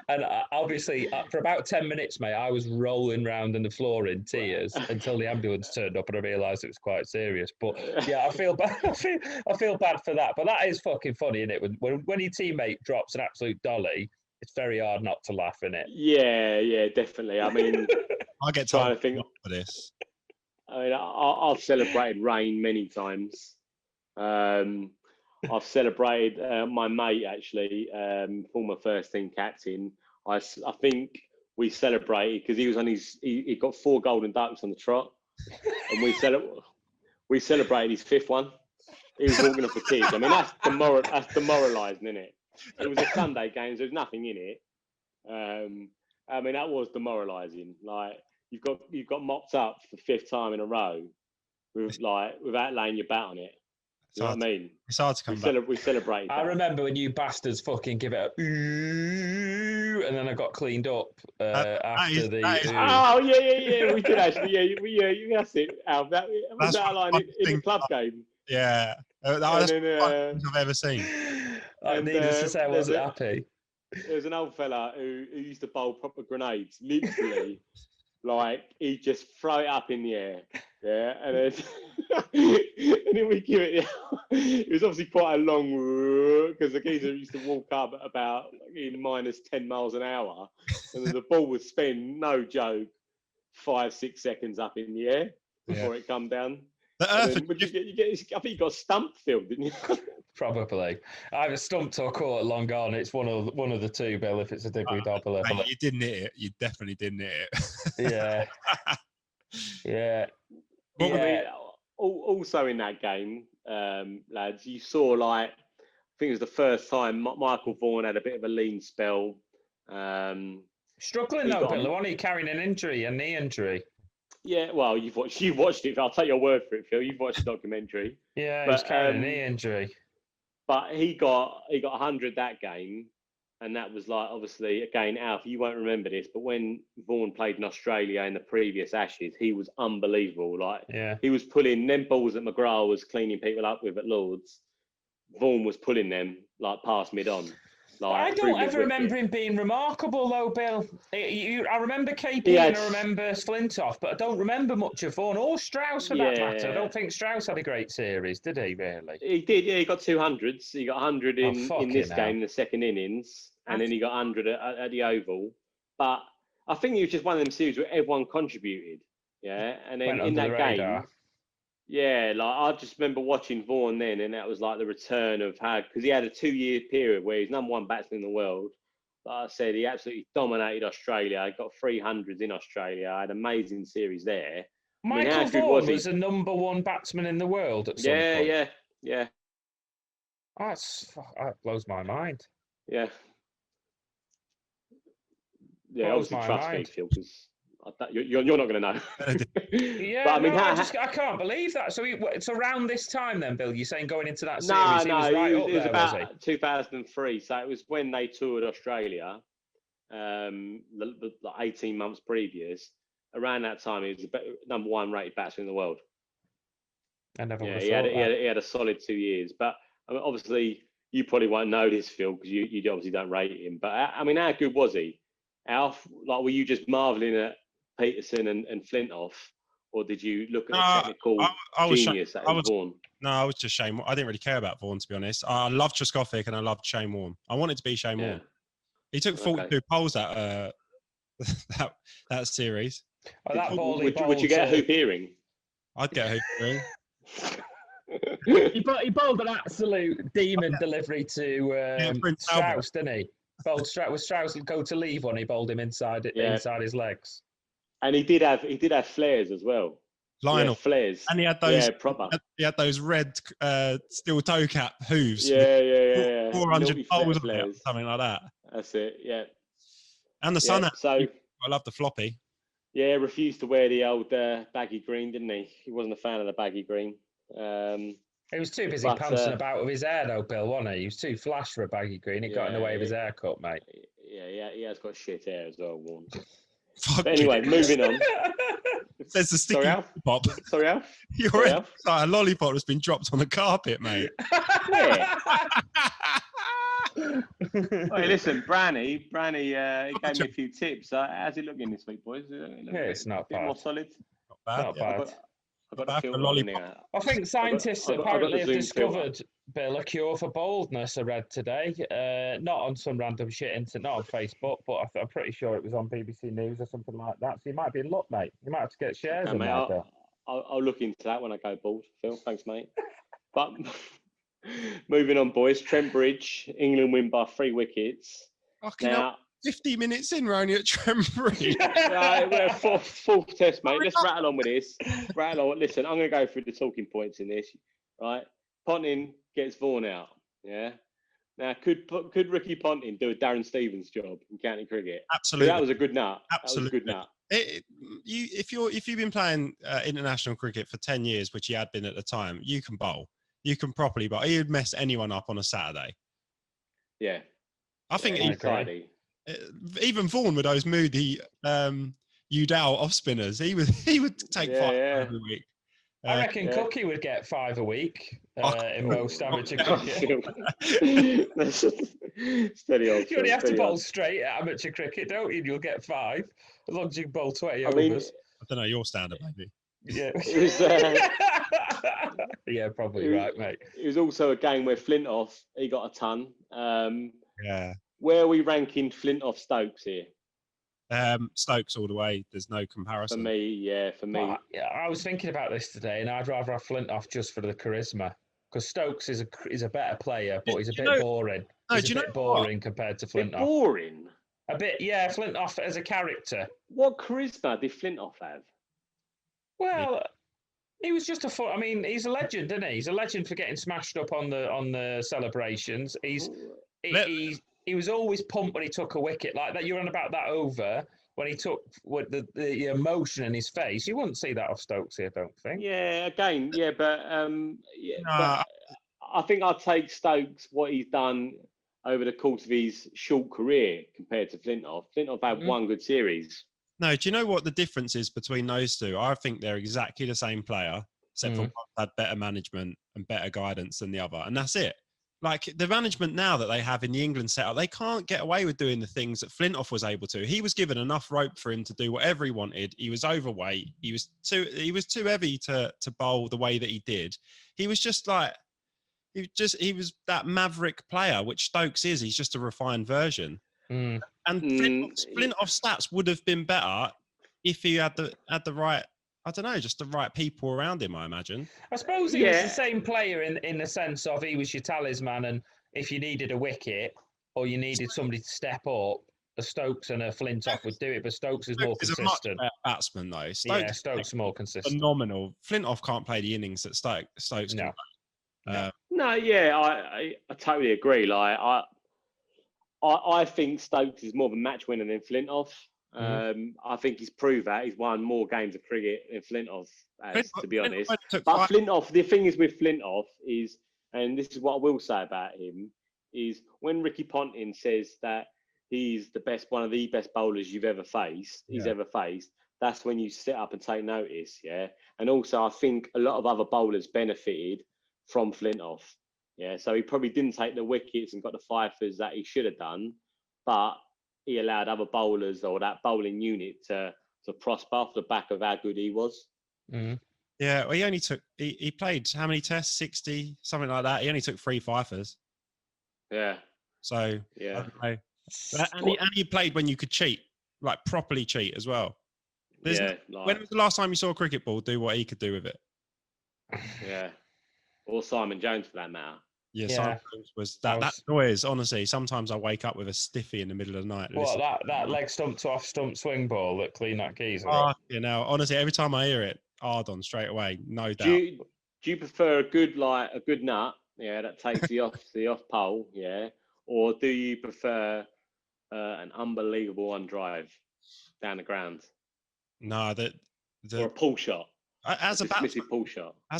And obviously, for about 10 minutes, mate, I was rolling around on the floor in tears until the ambulance turned up and I realised it was quite serious. But yeah, I feel bad. I feel bad for that. But that is fucking funny, isn't it? When your teammate drops an absolute dolly, it's very hard not to laugh, isn't it? Yeah, definitely. I mean, I get trying told to think for this. I mean, I've celebrated rain many times. I've celebrated my mate, actually, former first team captain. I think we celebrated because he was on he got 4 golden ducks on the trot, and we celebrated his 5th one. He was walking off the tee. I mean, that's demoralising, isn't it? It was a Sunday game, so there's nothing in it. I mean, that was demoralising. Like, you've got mopped up for the 5th time in a row without laying your bat on it. You know what I mean? It's hard to come back. We celebrated that. I remember when you bastards fucking give it a ooh, and then I got cleaned up after the. Oh yeah. We did actually. Yeah. That's it. Al. That was that line in the club game. Yeah, that's the most I've ever seen. Needless to say, I wasn't happy. There's an old fella who used to bowl proper grenades, literally. Like, he'd just throw it up in the air, yeah, and then we give it. It was obviously quite a long, because the geezer used to walk up at about minus 10 miles an hour, and then the ball would spin, no joke, 5-6 seconds up in the air before it come down. I think you got stumped, Phil, didn't you? Probably. Either stumped or caught long gone. It's one of the two, Bill, if it's a dibbly dobbler. You didn't hit it. You definitely didn't hit it. Yeah. Also in that game, lads, you saw, like, I think it was the first time Michael Vaughan had a bit of a lean spell. Struggling though, Bill. The one he carrying an injury, a knee injury. Yeah, well, you've watched it. I'll take your word for it, Phil. You've watched the documentary. Yeah, he's carrying a knee injury. But he got 100 that game, and that was, like, obviously, again, Alf, you won't remember this, but when Vaughan played in Australia in the previous Ashes, he was unbelievable. Like, he was pulling them balls that McGrath was cleaning people up with at Lords. Vaughan was pulling them, like, past mid-on. Like, I don't ever remember him being remarkable, though, Bill. I remember KP and I remember Flintoff, but I don't remember much of Vaughan or Strauss for that matter. I don't think Strauss had a great series, did he, really? He did, yeah. He got 200s. He got 100 in this game, the second innings, and then he got 100 at the Oval. But I think it was just one of them series where everyone contributed, yeah? And then in that game... Yeah, like, I just remember watching Vaughan then, and that was like the return of how, because he had a 2-year period where he's #1 batsman in the world. Like I said, he absolutely dominated Australia. He got 300s in Australia. Had an amazing series there. Michael Vaughan was the #1 batsman in the world at some point. Yeah. That blows my mind. Yeah. Yeah, obviously trust me, Phil, because you're not going to know. Yeah, but, I mean, I can't believe that. So it's around this time then, Bill, you're saying going into that series? It was about 2003. So it was when they toured Australia, the 18 months previous. Around that time, he was the #1 rated batsman in the world. I never he had a solid 2 years. But I mean, obviously, you probably won't know this, Phil, because you obviously don't rate him. But I mean, how good was he? Alf, like, were you just marvelling at Peterson and Flintoff, or did you look at the technical genius that was Vaughan? No, I was just Shane. I didn't really care about Vaughan, to be honest. I loved Trescothick and I loved Shane Warne. I wanted to be Shane Warne. He took 42 poles that series. Would you get a hoop earring? I'd get a hoop earring. He bowled an absolute demon delivery to Strauss, didn't he? Bowled Strauss go to leave when he bowled him inside his legs. And he did have flares as well. Lionel flares, and he had those proper. He had those red steel toe cap hooves. 400 poles on it, something like that. That's it. Yeah. And the sun. So I love the floppy. Yeah, refused to wear the old baggy green, didn't he? He wasn't a fan of the baggy green. He was too busy pouncing about with his hair, though, Bill, wasn't he? He was too flash for a baggy green. It got in the way of his haircut, mate. Yeah, he has got shit hair as well, Warren. But anyway, moving on. There's the sticky lollipop. Sorry, Alf? You're a lollipop that's been dropped on the carpet, mate. Hey, listen, Branny, he gave me a few tips. How's it looking this week, boys? It's not bit bad. more solid. Not bad. Not bad. I got the filter on here. I think scientists I got apparently the have Zoom discovered, Bill, a cure for baldness. I read today, not on some random shit internet, not on Facebook, but I'm pretty sure it was on BBC News or something like that. So you might be in luck, mate. You might have to get shares in mate, there, Bill. I'll look into that when I go bald, Phil. Thanks, mate. But moving on, boys. Trent Bridge, England win by 3 wickets. Now, 50 minutes in, we're only at Trent Bridge. We're fourth test, mate. Let's rattle on with this. Rattle on. Listen, I'm going to go through the talking points in this. Right, Ponting gets Vaughan out. Yeah. Now, could Ricky Ponting do a Darren Stevens job in county cricket? Absolutely. That was a good nut. Absolutely. That was a good nut. If you've been playing international cricket for 10 years, which he had been at the time, you can bowl. You can properly bowl. He would mess anyone up on a Saturday. Yeah. I think he's tidy. Even Vaughan with those moody Udall off spinners, he would take 5 every week. I reckon Cookie would get 5 a week in most amateur cricket. Steady old. You only have to bowl straight at amateur cricket, don't you? You'll get 5 as long as you can bowl 20 overs. I don't know your standard, maybe. Yeah. Yeah, probably right, mate. It was also a game where Flintoff, he got a ton. Yeah. Where are we ranking Flintoff Stokes here? Stokes all the way. There's no comparison. For me. Well, I was thinking about this today, and I'd rather have Flintoff just for the charisma, because Stokes is a better player, but he's a bit boring. He's a bit boring compared to Flintoff. Boring? A bit, yeah. Flintoff as a character. What charisma did Flintoff have? Well, he was just I mean, he's a legend, isn't he? He's a legend for getting smashed up on the celebrations. He was always pumped when he took a wicket like that. You're on about that over when he took with the emotion in his face. You wouldn't see that off Stokes here, I don't think. Yeah, again, but I think I'd take Stokes what he's done over the course of his short career compared to Flintoff. Flintoff had one good series. No, do you know what the difference is between those two? I think they're exactly the same player, except for one had better management and better guidance than the other, and that's it. Like the management now that they have in the England setup, they can't get away with doing the things that Flintoff was able to. He was given enough rope for him to do whatever he wanted. He was overweight. He was too heavy to bowl the way that he did. He was just like he was that maverick player, which Stokes is. He's just a refined version. And Flintoff's stats would have been better if he had the right. I don't know, just the right people around him, I imagine. I suppose he was the same player in the sense of he was your talisman, and if you needed a wicket or you needed somebody to step up, a Stokes and a Flintoff would do it, but Stokes is more consistent. He's a much better batsman, though. Stokes is more consistent. Phenomenal. Flintoff can't play the innings that Stokes can play. I totally agree. Like I think Stokes is more of a match winner than Flintoff. I think he's proved that he's won more games of cricket than Flintoff has, to be honest. But Flintoff, the thing is with Flintoff is, and this is what I will say about him, is when Ricky Ponting says that he's one of the best bowlers you've ever faced, that's when you sit up and take notice, yeah? And also I think a lot of other bowlers benefited from Flintoff, yeah? So he probably didn't take the wickets and got the fifers that he should have done, but he allowed other bowlers or that bowling unit to prosper off the back of how good he was. Yeah, well, he only took he played how many tests? 60, something like that. He only took 3 fifers. Yeah. So yeah, I don't know. And he played when you could cheat, like properly cheat as well. When was the last time you saw a cricket ball do what he could do with it? Yeah. Or Simon Jones for that matter. Yeah, Simon Jones was that noise. Honestly, sometimes I wake up with a stiffy in the middle of the night. What, that leg stump to off stump swing ball that cleaned that geezer? Honestly, every time I hear it, hard on straight away, no doubt. Do you prefer a good nut, that takes the off pole, or do you prefer an unbelievable one drive down the ground? No, or a pull shot. As a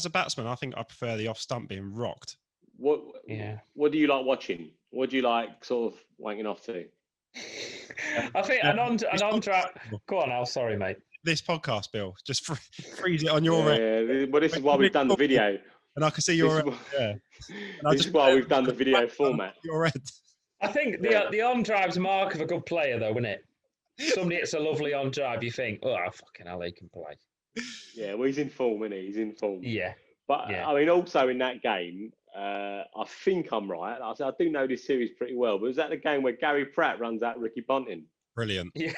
batsman, I think I prefer the off stump being rocked. What do you like watching? What do you like sort of wanking off to? I think go on, Al. Sorry, mate. This podcast, Bill, just freeze it on your end. Yeah, well, this is why we've done the video. And I can see your This is why we've done the video format. Your end. I think the on drive's a mark of a good player, though, isn't it? Somebody hits a lovely on drive, you think, oh, fucking hell, he can play. Yeah, well, he's in form, isn't he? He's in form. Yeah. But Yeah. I mean, also in that game, I think I'm right. I do know this series pretty well, but was that the game where Gary Pratt runs out Ricky Ponting? Brilliant. Yeah.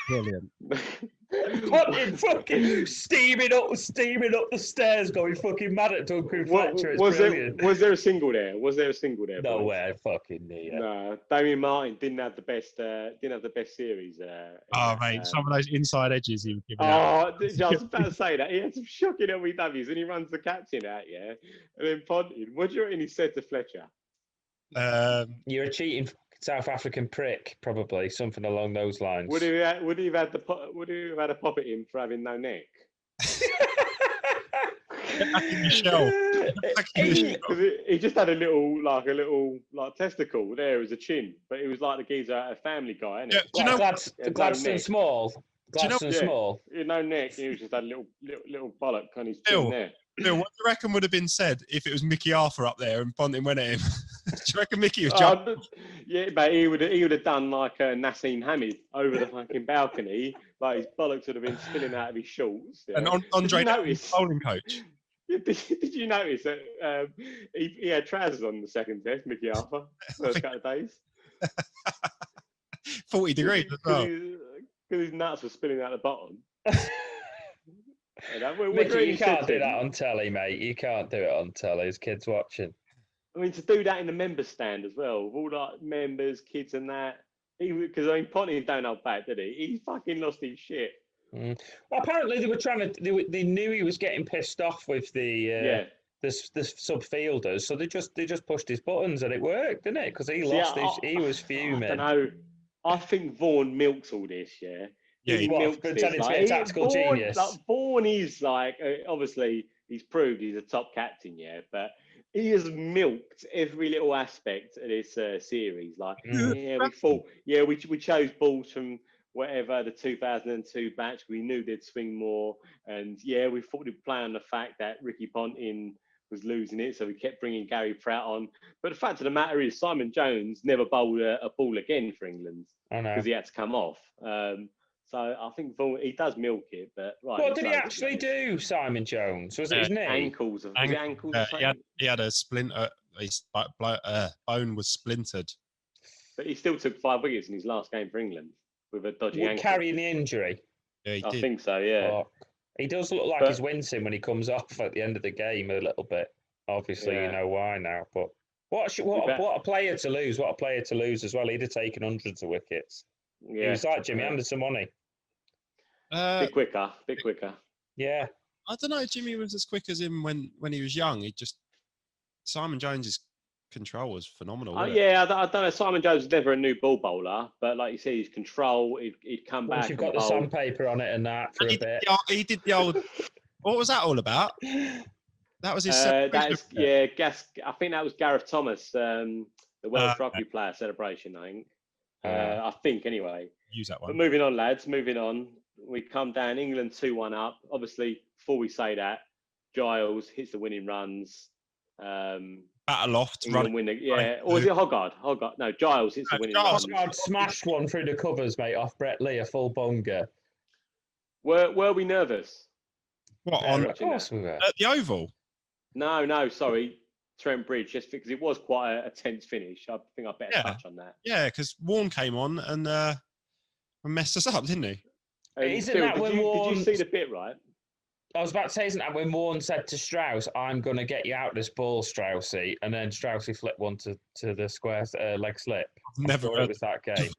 Brilliant. Ponting fucking steaming up the stairs, going fucking mad at Duncan Fletcher. It's brilliant. Was there a single there? No boys? way, fucking near. No, Damien Martin didn't have the best series. Mate, some of those inside edges he was giving out. I was about to say that he had some shocking LBWs, and he runs the captain out, yeah. And then Ponting, what do you reckon he said to Fletcher? You're a cheating South African prick, probably something along those lines. Would he have had a pop at him for having no neck? Back in the shell. He just had a little testicle there as a chin, but it was like the geezer at a Family Guy, isn't it? Do you know Gladstone Small? Gladstone Small. He had no neck. He was just had a little bollock on his chin there. Bill, what do you reckon would have been said if it was Mickey Arthur up there and Ponting went at him? Do you reckon Mickey was jumping? Yeah, but he would have done like Nassim Hamid over the fucking balcony, like his bollocks would have been spilling out of his shorts. Yeah. And Andre, bowling coach. Did you notice that he had trousers on the second test, Mickey Arthur, first couple of days? 40 degrees as well. Because his nuts were spilling out the bottom. Mickey, you can't do that on telly, mate. You can't do it on telly. There's kids watching. I mean, to do that in the member stand as well, with all like members, kids and that. Because I mean, Ponting don't hold back, did he? He fucking lost his shit. Well, apparently they were trying to. They knew he was getting pissed off with the sub fielders, so they just pushed his buttons and it worked, didn't it? Because he he was fuming. I don't know. I think Vaughan milks all this, yeah. Yeah, he milks pretending to be a tactical genius. Vaughan is like, obviously he's proved he's a top captain, yeah, but he has milked every little aspect of this series. Like, we chose balls from whatever the 2002 batch. We knew they'd swing more, and we thought they'd play on the fact that Ricky Ponting was losing it, so we kept bringing Gary Pratt on. But the fact of the matter is, Simon Jones never bowled a ball again for England because he had to come off. So I think he does milk it, but right. What did he actually do, Simon Jones? Was it his knee? Ankles. He had a splinter. His bone was splintered. But he still took 5 wickets in his last game for England with a dodgy ankle. Carrying the injury. Yeah, he I did. think so. Yeah. Oh, he does look like he's wincing when he comes off at the end of the game a little bit. Obviously, you know why now. But what a player to lose! What a player to lose as well. He'd have taken hundreds of wickets. Yeah. He was like Jimmy Anderson, wasn't he? Bit quicker. Yeah. I don't know. Jimmy was as quick as him when he was young. Simon Jones's control was phenomenal. I don't know. Simon Jones was never a new ball bowler, but like you see, his control, he'd come back. You've got the sandpaper on it and that for a bit. He did the old. What was that all about? That was his. I think that was Gareth Thomas, the Welsh rugby player celebration. I think anyway. Use that one. But moving on, lads. Moving on. We come down. England 2-1 up. Obviously, before we say that, Giles hits the winning runs. Batterloft running. Or was it Hoggard? No, Giles hits the winning runs. Hoggard smashed one through the covers, mate, off Brett Lee, a full bonger. Were we nervous? What on? Of course we were. At the Oval? No, sorry. Trent Bridge, just because it was quite a tense finish. I think I better touch on that. Yeah, because Warren came on and messed us up, didn't he? Did you see the bit, right? I was about to say, isn't that when Warren said to Strauss, I'm going to get you out this ball, Straussy, and then Straussy flipped one to the square leg slip? Never heard it was that game.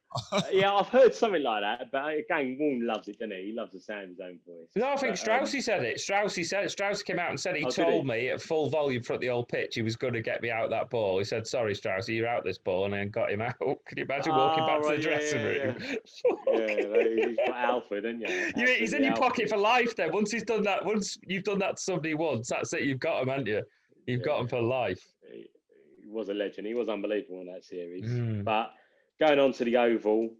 Yeah, I've heard something like that, but again, Warren loves it, doesn't he? He loves the sound of his own voice. No, I think Straussy said it. Straussy came out and said he told me at full volume front the old pitch he was going to get me out that ball. He said, sorry, Straussy, you're out this ball, and then got him out. Can you imagine walking back to the dressing room? Yeah, he's got Alfred, isn't you? He's in your pocket for life then. Once you've done that to somebody once, that's it. You've got him, haven't you? You've got him for life. He was a legend. He was unbelievable in that series. But going on to the Oval,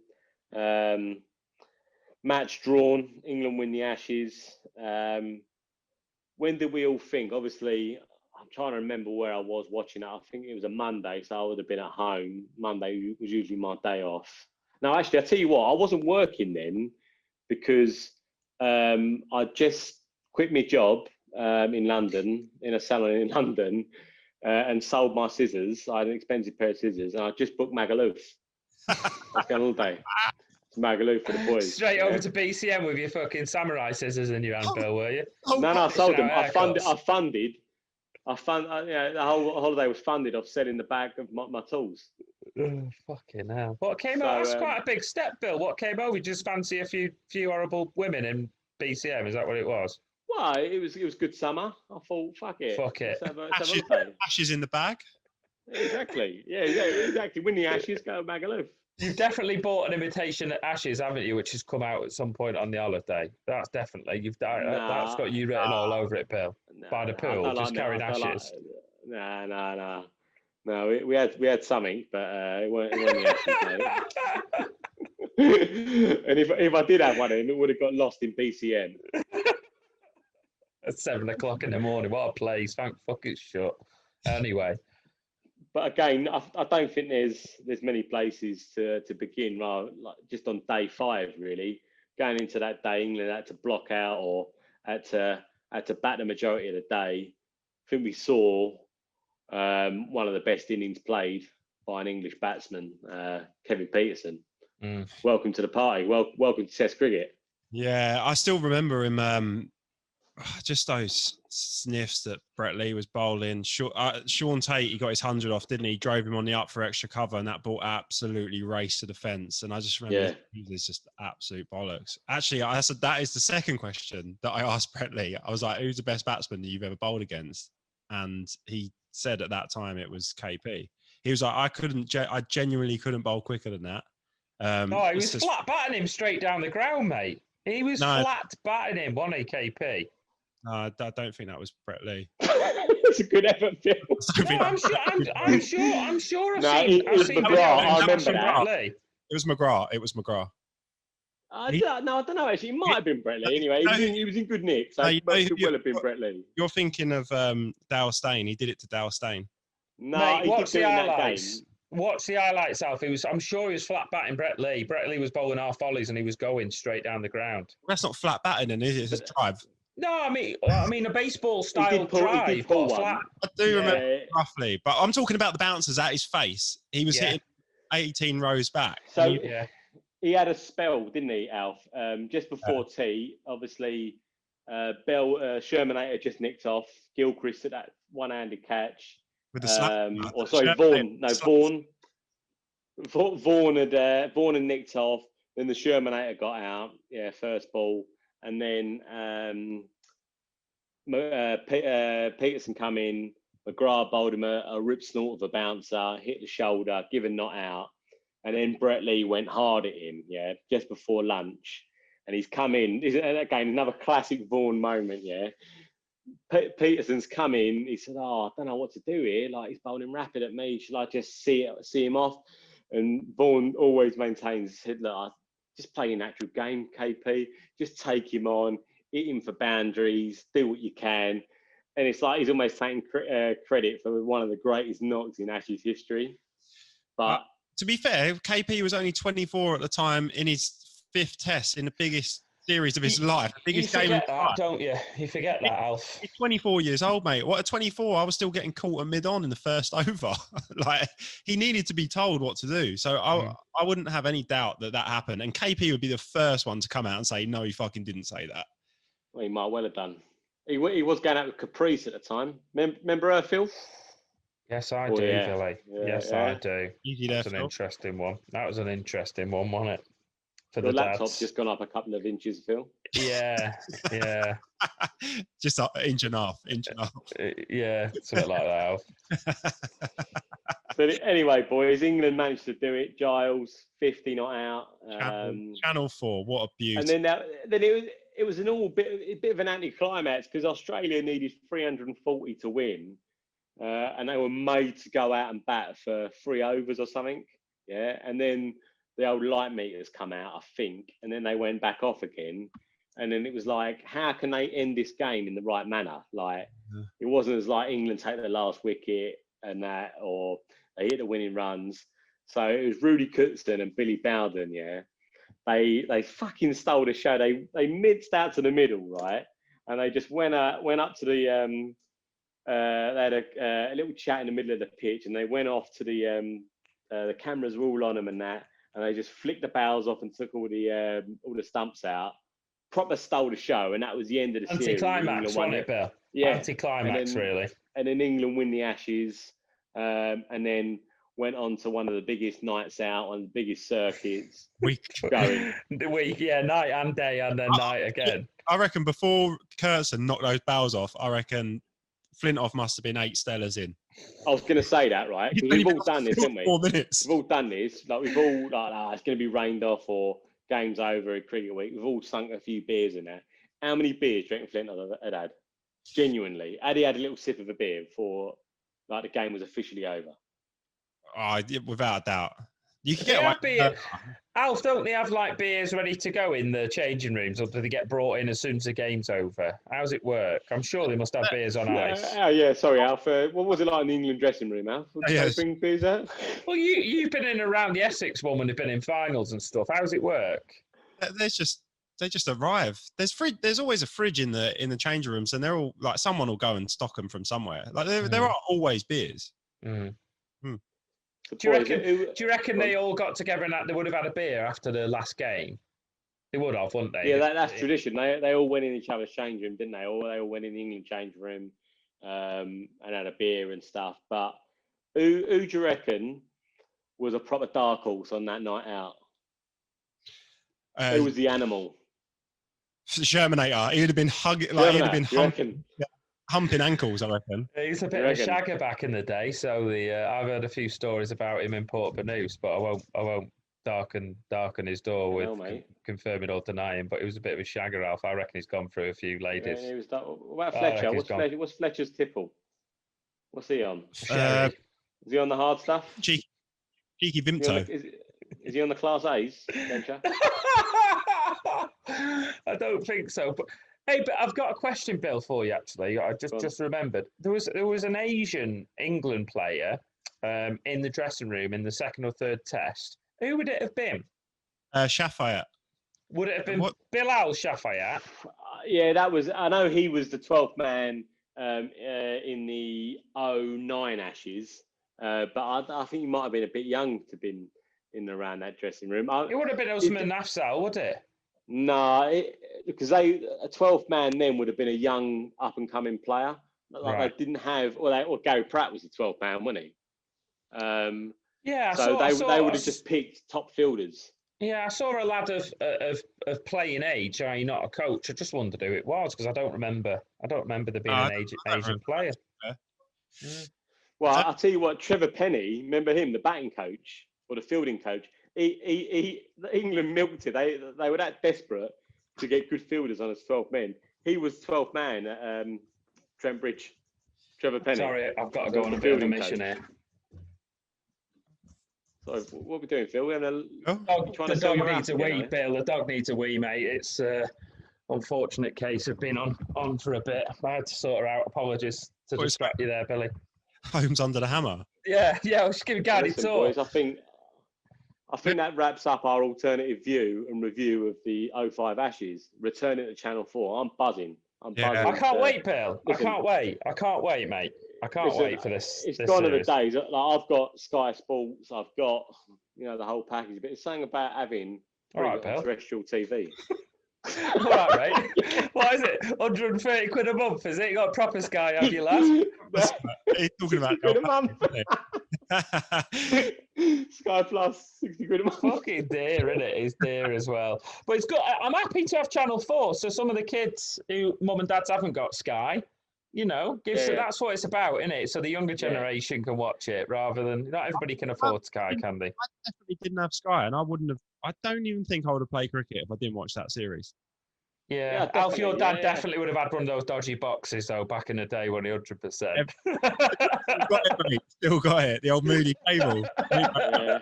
match drawn. England win the Ashes. When did we all think? Obviously, I'm trying to remember where I was watching it. I think it was a Monday, so I would have been at home. Monday was usually my day off. No, actually, I tell you what, I wasn't working then because I just quit my job in London, in a salon in London, and sold my scissors. I had an expensive pair of scissors, and I just booked Magaluf. I was going all day to Magaluf for the boys. Straight over to BCM with your fucking samurai scissors in your hand, Bill, were you? No, I sold them. I funded. Yeah, the whole holiday was funded off selling the bag of my tools. Oh, fucking hell. What came out? That's quite a big step, Bill. What came over? You just fancy a few horrible women in BCM? Is that what it was? Well, it was good summer. I thought, fuck it. Fuck it. Ashes in the bag. Exactly. Yeah, exactly. Win the Ashes, go to Magaluf. You've definitely bought an imitation Ashes, haven't you? Which has come out at some point on the holiday. That's definitely that's got you written all over it, Bill. By the pool, just carrying Ashes. No. We had something, but it weren't the Ashes, mate. And if I did have one, it would have got lost in BCM. At 7 o'clock in the morning. What a place! Thank fuck it's shut. Anyway. But again, I don't think there's many places to begin. Like just on day 5, really, going into that day, England had to block out or had to bat the majority of the day. I think we saw one of the best innings played by an English batsman, Kevin Peterson. Welcome to the party. Welcome to Test cricket. Yeah, I still remember him. Just those sniffs that Brett Lee was bowling. Sean Tate, he got his 100 off, didn't he? Drove him on the up for extra cover, and that ball absolutely raced to the fence. And I just remember it was just absolute bollocks. Actually, I said that is the second question that I asked Brett Lee. I was like, "Who's the best batsman that you've ever bowled against?" And he said at that time it was KP. He was like, I genuinely couldn't bowl quicker than that. No, he was flat batting him straight down the ground, mate. He was flat batting him, wasn't he, KP? No, I don't think that was Brett Lee. It's a good effort, Phil. No, I'm sure. I'm sure. It was McGrath. I remember that. It was McGrath. I don't know. Actually, it might have been Brett Lee. Anyway, he was in good nick, so it could well have been Brett Lee. You're thinking of Dale Steyn. He did it to Dale Steyn. No, mate, watch the highlights. Watch the highlights, Alf. I'm sure he was flat batting Brett Lee. Brett Lee was bowling half volleys and he was going straight down the ground. Well, that's not flat batting, then, is it? It's a drive. No, I mean a baseball style drive. He did pull one. I do remember roughly, but I'm talking about the bouncers at his face. He was hitting 18 rows back. So he had a spell, didn't he, Alf? Just before tea, obviously, Shermanator just nicked off. Gilchrist at that one-handed catch. With the Vaughan. Vaughan had nicked off. Then the Shermanator got out. Yeah, first ball. And then Peterson come in. McGrath bowled him a rip snort of a bouncer, hit the shoulder, given not out. And then Brett Lee went hard at him, just before lunch. And he's come in. Again, another classic Vaughan moment, Peterson's come in. He said, I don't know what to do here. Like, he's bowling rapid at me. Shall I just see him off? And Vaughan always maintains, said, look, just play your natural game, KP. Just take him on, hit him for boundaries, do what you can. And it's like he's almost taking credit for one of the greatest knocks in Ashes history. But to be fair, KP was only 24 at the time in his 5th test in the biggest series of his life. The biggest game of his life. Don't you? You forget that, Alf. He's 24 years old, mate. What, at 24, I was still getting caught at mid-on in the first over. Like, he needed to be told what to do. So I wouldn't have any doubt that happened. And KP would be the first one to come out and say, no, he fucking didn't say that. Well, he might well have done. He was going out with Caprice at the time. Remember her, Phil? Yes, I do, Billy. Yes, I do. That's an interesting one. That was an interesting one, wasn't it? For the laptop's just gone up a couple of inches, Phil. Yeah. Just an inch and a half. Yeah, something like that. But anyway, boys, England managed to do it. Giles, 50 not out. Channel 4, what a beauty. And then it was a bit of an anticlimax because Australia needed 340 to win. And they were made to go out and bat for 3 overs or something. Yeah. And then the old light meters come out, I think, and then they went back off again. And then it was like, how can they end this game in the right manner? Like, it wasn't as like England take the last wicket and that, or they hit the winning runs. So it was Rudy Cookson and Billy Bowden, yeah. They fucking stole the show. They minced out to the middle, right? And they just went up to the they had a little chat in the middle of the pitch, and they went off to the cameras were all on them and that, and they just flicked the bowels off and took all the stumps out. Proper stole the show, and that was the end of the series. Anticlimax, wasn't it, Bill? Yeah, anticlimax, really. And then England win the Ashes, and then went on to one of the biggest nights out on the biggest circuits. Going the week, yeah, night and day, and then night again. I reckon before Kurtzen knocked those bowels off, I reckon Flintoff must have been 8 Stellas in. I was going to say that, right? We've all done this, haven't we? 4 minutes. We've all done this. Like we've all like, it's going to be rained off or game's over at cricket week. We've all sunk a few beers in there. How many beers do you reckon Flintoff had? Genuinely, had he had a little sip of a beer before like the game was officially over? Oh, without a doubt. You can get beer. Alf, don't they have like beers ready to go in the changing rooms, or do they get brought in as soon as the game's over? How's it work? I'm sure they must have beers on ice. Oh yeah, sorry, Alf. What was it like in the England dressing room, Alf? Did they bring beers out? Well, you've been in around the Essex one when they've been in finals and stuff. How does it work? They just arrive. There's always a fridge in the changing rooms, and they're all like someone will go and stock them from somewhere. Like there are always beers. Mm. Do you reckon they all got together and that they would have had a beer after the last game? They would have, wouldn't they? Yeah, that's tradition. They all went in each other's change room, didn't they? Or they all went in the England change room and had a beer and stuff. But who do you reckon was a proper dark horse on that night out? Who was the animal? Shermanator. He'd have been hugging, like he'd have been humping ankles, I reckon. He's a bit of a shagger back in the day, so I've heard a few stories about him in Port Banús, but I won't darken his door with confirming or denying. But he was a bit of a shagger, Alf. I reckon he's gone through a few ladies. Yeah, what about Fletcher? What's Fletcher's tipple? What's he on? Is he on the hard stuff? Cheeky Vimto. Is he on the Class A's, Fletcher? I don't think so, but. Hey, but I've got a question, Bill, for you. Actually, I just remembered there was an Asian England player in the dressing room in the second or third test. Who would it have been? Shafayat. Would it have been Bilal Shafayat? Yeah, that was. I know he was the 12th man in the 09 Ashes, but I think he might have been a bit young to been in around that dressing room. It would have been Usman Afzal, would it? No, because a 12th man then would have been a young up and coming player. Like they didn't have, or Gary Pratt was the 12th man, wasn't he? Yeah. So they would have just picked top fielders. Yeah, I saw a lad of playing age. Not a coach. I just wondered who it was because I don't remember there being an Asian player. Well, I'll tell you what, Trevor Penny, remember him, the batting coach or the fielding coach? England milked it. They were that desperate to get good fielders on as 12 men. He was 12th man at Trent Bridge. Trevor Penny. Sorry, I've got to go on a bit of a mission here. So what are we doing, Phil? The dog needs a wee, Bill. The dog needs a wee, mate. It's unfortunate case of being on for a bit. I had to sort her out. Apologies to distract you there, Billy. Home's under the hammer. Yeah. I was just giving guided talk. Boys, I think that wraps up our alternative view and review of the 05 Ashes. Returning to Channel 4. I'm buzzing. Buzzing. I can't wait, Bill. Listen, I can't wait, mate. I can't wait for this. It's gone are the days. Like I've got Sky Sports. I've got the whole package. But it's something about having terrestrial TV. All right, mate. What is it? 130 quid a month, is it? You got proper Sky, have you, lad? He's talking about quid a month. Sky Plus, 60 quid a month. Fucking dear, isn't it? It's dear as well. But it's good. I'm happy to have Channel 4. So some of the kids who mum and dads haven't got Sky, that's what it's about, isn't it? So the younger generation can watch it rather than not everybody can afford Sky, can they? I definitely didn't have Sky, and I don't even think I would have played cricket if I didn't watch that series. Yeah, Alf, your dad definitely would have had one of those dodgy boxes though back in the day when he 100%. Still got it, mate. Still got it. The old Moody cable. Yeah.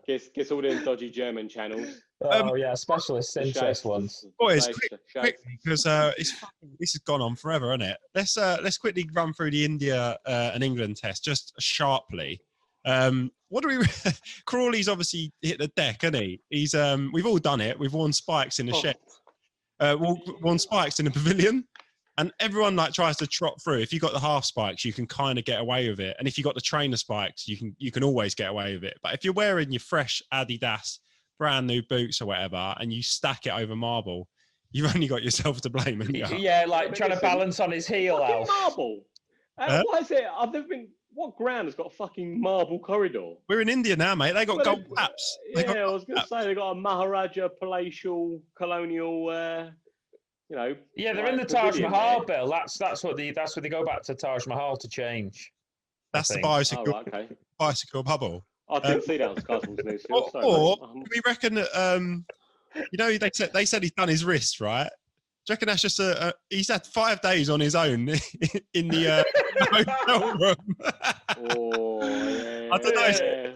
Guess all them dodgy German channels. Oh yeah, specialist interest ones. Boys, quickly, because this has gone on forever, hasn't it? Let's quickly run through the India and England test just sharply. What do we? Crawley's obviously hit the deck, hasn't he? He's we've all done it. We've worn spikes in the shed. Worn spikes in the pavilion, and everyone like tries to trot through. If you got the half spikes, you can kind of get away with it, and if you got the trainer spikes, you can always get away with it. But if you're wearing your fresh Adidas brand new boots or whatever, and you stack it over marble, you've only got yourself to blame. Yeah, like trying to balance on his heel, Alf. Marble. What is it? I've never been. What ground has got a fucking marble corridor? We're in India now, mate. They got gold caps. I was going to say they got a Maharaja palatial colonial. Yeah, they're in the Taj Mahal, Bill. That's what they go back to Taj Mahal to change. That's the bicycle. Oh, right, okay. Bicycle bubble. I didn't see that on Skyfall's news. Or we reckon that they said he's done his wrist, right? Do you reckon that's just he's had 5 days on his own in the hotel room? I don't know.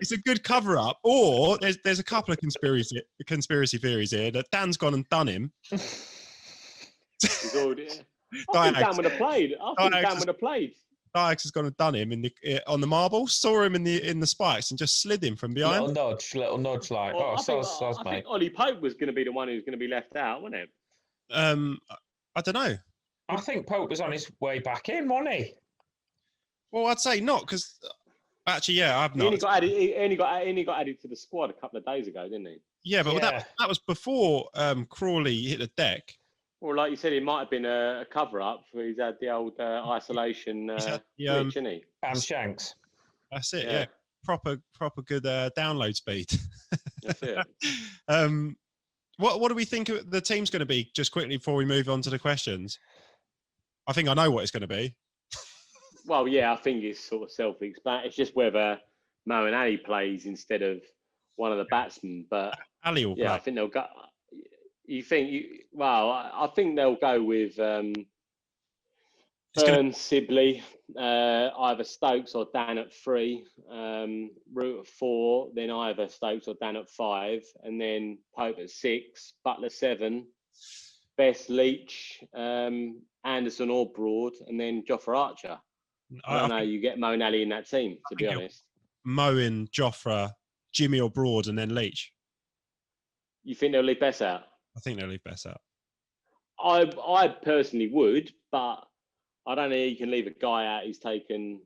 It's a good cover up. Or there's a couple of conspiracy theories here that Dan's gone and done him. He's already, I think Dan would have played. Tyes has gone and done him on the marble, saw him in the spikes and just slid him from behind. Little nudge like. Well, I think Ollie Pope was going to be the one who's going to be left out, wasn't it? I don't know. I think Pope was on his way back in, wasn't he? Well, I'd say not, because actually, yeah, I've not. He only got added to the squad a couple of days ago, didn't he? Yeah, but that was before Crawley hit the deck. Well, like you said, it might have been a cover-up. He's had the old isolation glitch, hasn't he? Pam Shanks. That's it, yeah. Proper good download speed. That's it. What do we think the team's going to be, just quickly before we move on to the questions? I think I know what it's going to be. Well, yeah, I think it's sort of self-explanatory. It's just whether Mo and Ali plays instead of one of the batsmen. But Ali will play. I think they'll go... I think they'll go with Burns, Sibley, either Stokes or Dan at 3, Root at 4, then either Stokes or Dan at 5, and then Pope at 6, Butler 7, Best, Leach, Anderson or Broad, and then Jofra Archer. I don't know, you get Mo and Ali in that team, to be honest. Mo in, Jofra, Jimmy or Broad, and then Leach. You think they'll leave Bess out? I think they'll leave Bess out. I personally would, but I don't know. You can leave a guy out who's taken,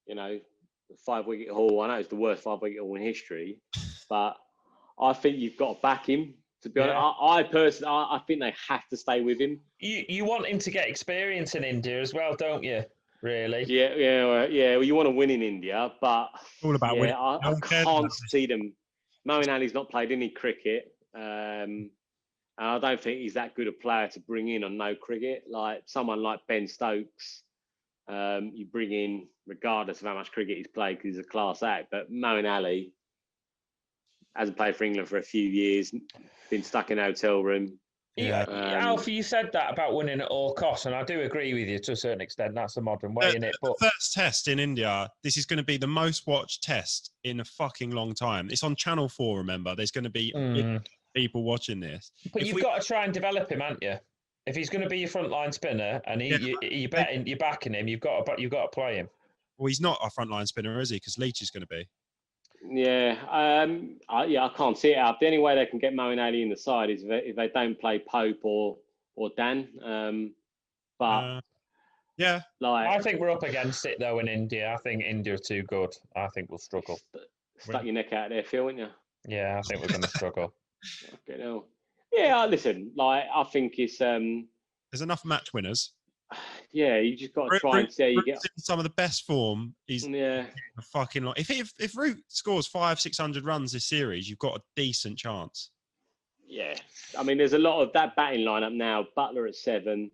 5-wicket haul. I know it's the worst 5-wicket haul in history, but I think you've got to back him. To be honest, I personally, I think they have to stay with him. You want him to get experience in India as well, don't you? Really? Yeah. Well, you want to win in India, but all about winning. I can't see them. Mo and Ali's not played any cricket. And I don't think he's that good a player to bring in on no cricket. Like someone like Ben Stokes, you bring in regardless of how much cricket he's played because he's a class act. But Mo and Ali hasn't played for England for a few years, been stuck in a hotel room. Yeah, Alfie, you said that about winning at all costs, and I do agree with you to a certain extent. That's the modern way, isn't it? But the first test in India, this is going to be the most watched test in a fucking long time. It's on Channel 4, remember? There's going to be people watching this. But you've got to try and develop him, haven't you? If he's going to be your frontline spinner and you're backing him, you've got to play him. Well, he's not a frontline spinner, is he? Because Leach is going to be. Yeah, I can't see it out. The only way they can get Mo and Ali in the side is if they don't play Pope or Dan. I think we're up against it though in India. I think India are too good. I think we'll struggle. Stuck your neck out there, Phil, wouldn't you? Yeah, I think we're going to struggle. Okay, no. Yeah, listen. I think it's there's enough match winners. Yeah, you just got to try and see. You get some of the best form. He's a fucking lot. If Root scores 500-600 runs this series, you've got a decent chance. Yeah, I mean, there's a lot of that batting lineup now. Butler at 7,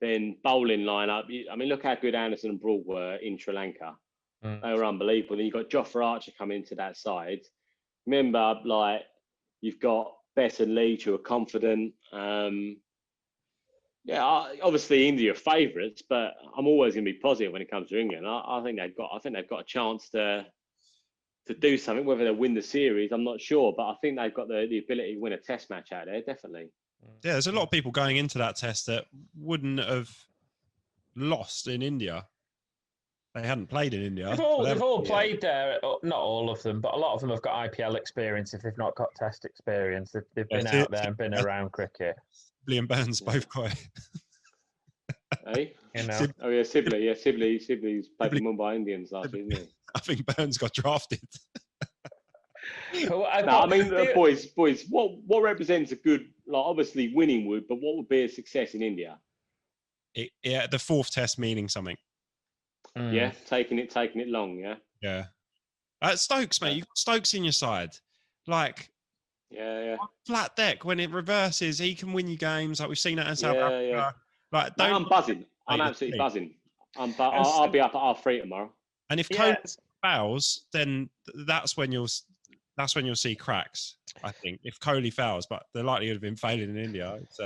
then bowling lineup. I mean, look how good Anderson and Broad were in Sri Lanka. They were unbelievable. Then you've got Jofra Archer coming into that side. Remember, you've got Bess and Leach who are confident. Yeah, obviously India are favourites, but I'm always going to be positive when it comes to England. I think they've got a chance to do something. Whether they'll win the series, I'm not sure, but I think they've got the ability to win a Test match out there, definitely. Yeah, there's a lot of people going into that Test that wouldn't have lost in India. They hadn't played in India. They've all played there. Not all of them, but a lot of them have got IPL experience if they've not got Test experience. They've been out there and been around cricket. Sibley and Burns both got it. Hey? You know. Oh yeah, Sibley. Yeah, Sibley's played for Mumbai Indians last year, isn't he? I think Burns got drafted. I mean, boys, what represents a good, like obviously winning would, but what would be a success in India? The fourth Test meaning something. Yeah, taking it long. Yeah. Stokes, mate, you've got Stokes in your side. Like, yeah. Flat deck, when it reverses, he can win you games. Like we've seen that in South Africa. Yeah. Like, I'm buzzing. I'm absolutely buzzing. I'll be up at 3:30 tomorrow. And if Kohli fouls, then that's when you'll see cracks. I think if Kohli fouls, but the likelihood of him failing in India, it's.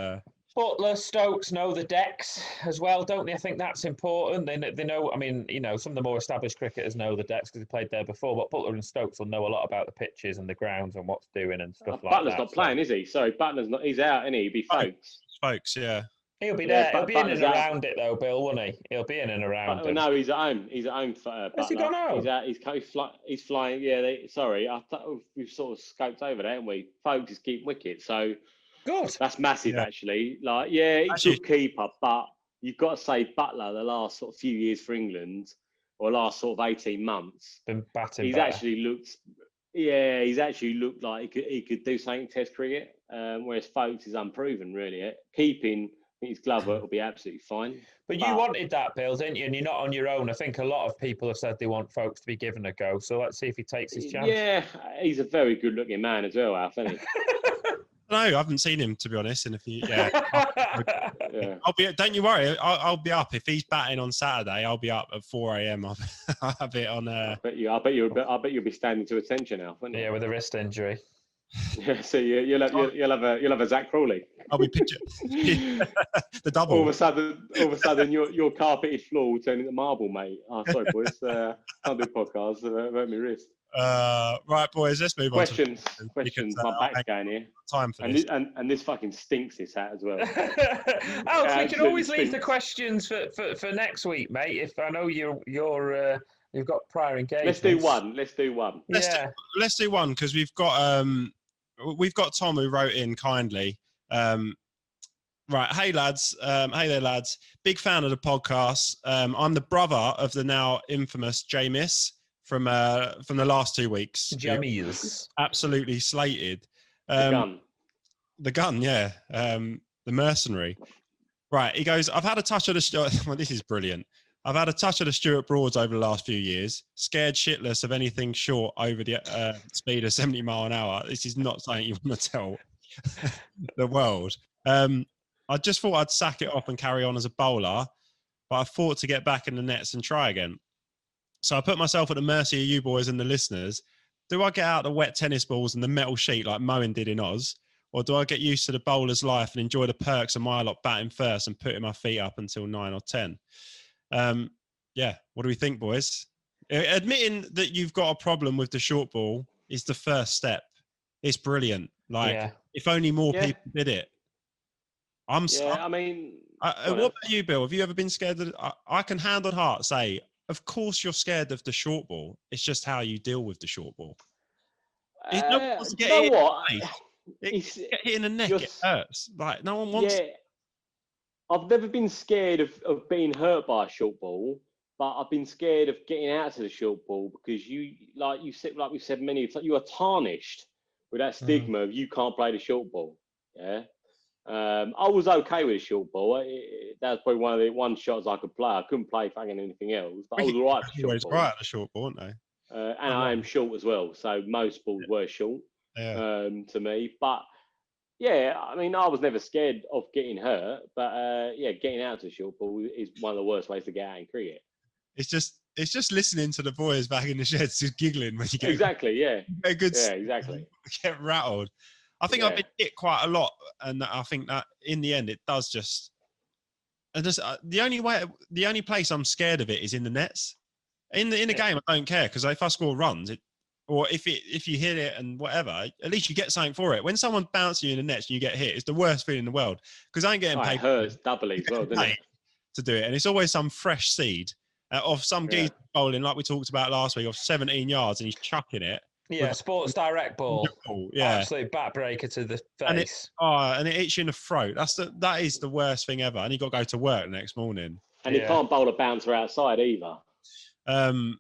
Butler, Stokes know the decks as well, don't they? I think that's important. They know. I mean, some of the more established cricketers know the decks because they played there before. But Butler and Stokes will know a lot about the pitches and the grounds and what's doing and stuff like Butler's that. Butler's not playing, is he? Sorry, Butler's not. He's out, isn't he? He'll be Folkes. Folkes, yeah. He'll be there. He'll be in and around it, though, Bill, won't he? He'll be in and around it. No, he's at home. He's at home for Butler. Has he gone home? He's out. He's flying. Yeah, sorry. I thought we've sort of scoped over that, haven't we? Folkes is keeping wicket, so good. That's massive, actually. Like, yeah, he's a good keeper, but you've got to say Butler, the last sort of few years for England, or last sort of 18 months, been batting. He's actually looked like he could do something Test cricket. Whereas Folkes is unproven, really. Keeping his glove work will be absolutely fine. But you wanted that, Bill, didn't you? And you're not on your own. I think a lot of people have said they want Folkes to be given a go. So let's see if he takes his chance. Yeah, he's a very good-looking man as well, Alf, isn't he? No, I haven't seen him, to be honest. And if he, I'll be. Don't you worry. I'll be up if he's batting on Saturday. I'll be up at 4 a.m. I'll have it on. I bet you'll be standing to attention, Alf, won't you? Yeah, with a wrist injury. Yeah, so you'll have a Zak Crawley. I'll be picture the double. All of a sudden, your carpeted floor will turn into marble, mate. Oh, sorry, boys. Can't do podcasts. Hurt my wrist. Right, boys. Let's move on. Questions. My back's going here. Time for this. And this fucking stinks. This hat as well. Alex, we can always leave the questions for next week, mate. If I know you've got prior engagements. Let's do one. Let's do one because we've got Tom who wrote in kindly. Right, hey lads, hey there lads. Big fan of the podcast. I'm the brother of the now infamous Jamis from the last 2 weeks. Jamis, absolutely slated. The gun, yeah. The mercenary. Right, he goes. I've had a touch of the. Well, this is brilliant. I've had a touch of the Stuart Broads over the last few years. Scared shitless of anything short over the speed of 70 mile an hour. This is not something you want to tell the world. I just thought I'd sack it off and carry on as a bowler, but I thought to get back in the nets and try again. So I put myself at the mercy of you boys and the listeners. Do I get out the wet tennis balls and the metal sheet like Moen did in Oz? Or do I get used to the bowler's life and enjoy the perks of my lot batting first and putting my feet up until 9 or 10? What do we think, boys? Admitting that you've got a problem with the short ball is the first step. It's brilliant. If only more people did it. What about you, Bill? Have you ever been scared of I can hand on heart say, of course you're scared of the short ball. It's just how you deal with the short ball. Get hit in the neck, it hurts. Like, no one wants I've never been scared of being hurt by a short ball, but I've been scared of getting out to the short ball because like we've said many times, you are tarnished with that stigma of you can't play the short ball. Yeah. I was okay with the short ball. That was probably one of the one shots I could play. I couldn't play fucking anything else, but I was all right. Right at the short ball, aren't they? And I am short as well, so most balls were short to me. But yeah, I mean, I was never scared of getting hurt, but getting out to the short ball is one of the worst ways to get out in cricket. It's just listening to the boys back in the sheds just giggling when you get exactly. Get rattled. I think I've been hit quite a lot, and I think that in the end it does just And just, the only place I'm scared of it is in the nets. In the game, I don't care because if I score runs, or if you hit it and whatever, at least you get something for it. When someone bounces you in the nets and you get hit, it's the worst feeling in the world because I ain't getting paid. It hurts doubly as well, doesn't it? To do it, and it's always some fresh seed of some geezer bowling like we talked about last week of 17 yards, and he's chucking it. Yeah, Sports Direct ball. Yeah, absolute backbreaker to the face. And it hits you in the throat. That is the worst thing ever. And you got to go to work the next morning. And you can't bowl a bouncer outside either. No,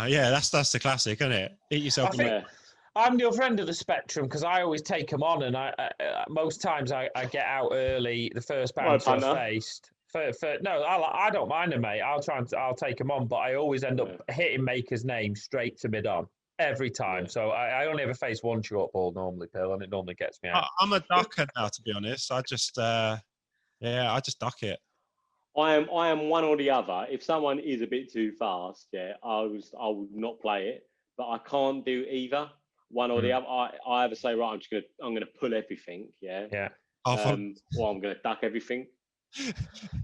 yeah, that's the classic, isn't it? Hit yourself. I'm the other end of the spectrum because I always take them on, and I most times I get out early. The first bouncer I faced. No, I don't mind them, mate. I'll take them on, but I always end up hitting Maker's name straight to mid-on every time. So I only ever face one short ball normally, Bill, and it normally gets me out. I'm a ducker now, to be honest. I just duck it. I am one or the other. If someone is a bit too fast, I would not play it. But I can't do either. One or the other. I either say, right, I'm gonna pull everything, or I'm gonna duck everything.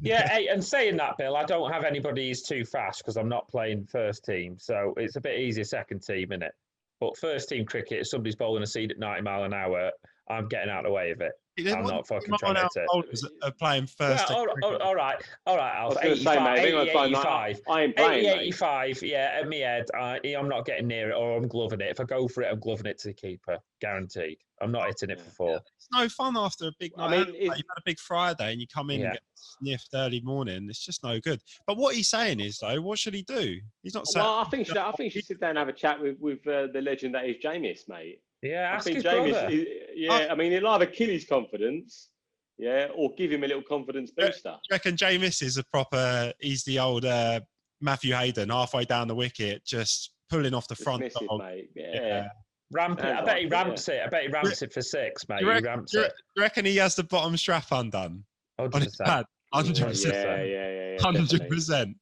Hey, and saying that, Bill, I don't have anybody who's too fast because I'm not playing first team, so it's a bit easier second team, innit? But first team cricket, if somebody's bowling a seed at 90 mile an hour, I'm getting out of the way of it. I'm not fucking trying to playing first. All right, Alf. 85, 85, yeah, at my head, I'm not getting near it or I'm gloving it. If I go for it, I'm gloving it to the keeper, guaranteed. I'm not hitting it for four. Yeah. It's no fun after a big night. You've had a big Friday and you come in and get sniffed early morning. It's just no good. But what he's saying is, though, what should he do? He's not saying. Well, I think you should sit down and have a chat with the legend that is Jameis, mate. Yeah, I think Jameis. I mean, he'll either kill his confidence, or give him a little confidence booster. Do you reckon Jameis is he's the old Matthew Hayden halfway down the wicket, just pulling off the front. Mate. Yeah. Ramp it. I bet he ramps it. I bet he ramps it for six, mate. Do you reckon he has the bottom strap undone? 100%. 100%. 100%.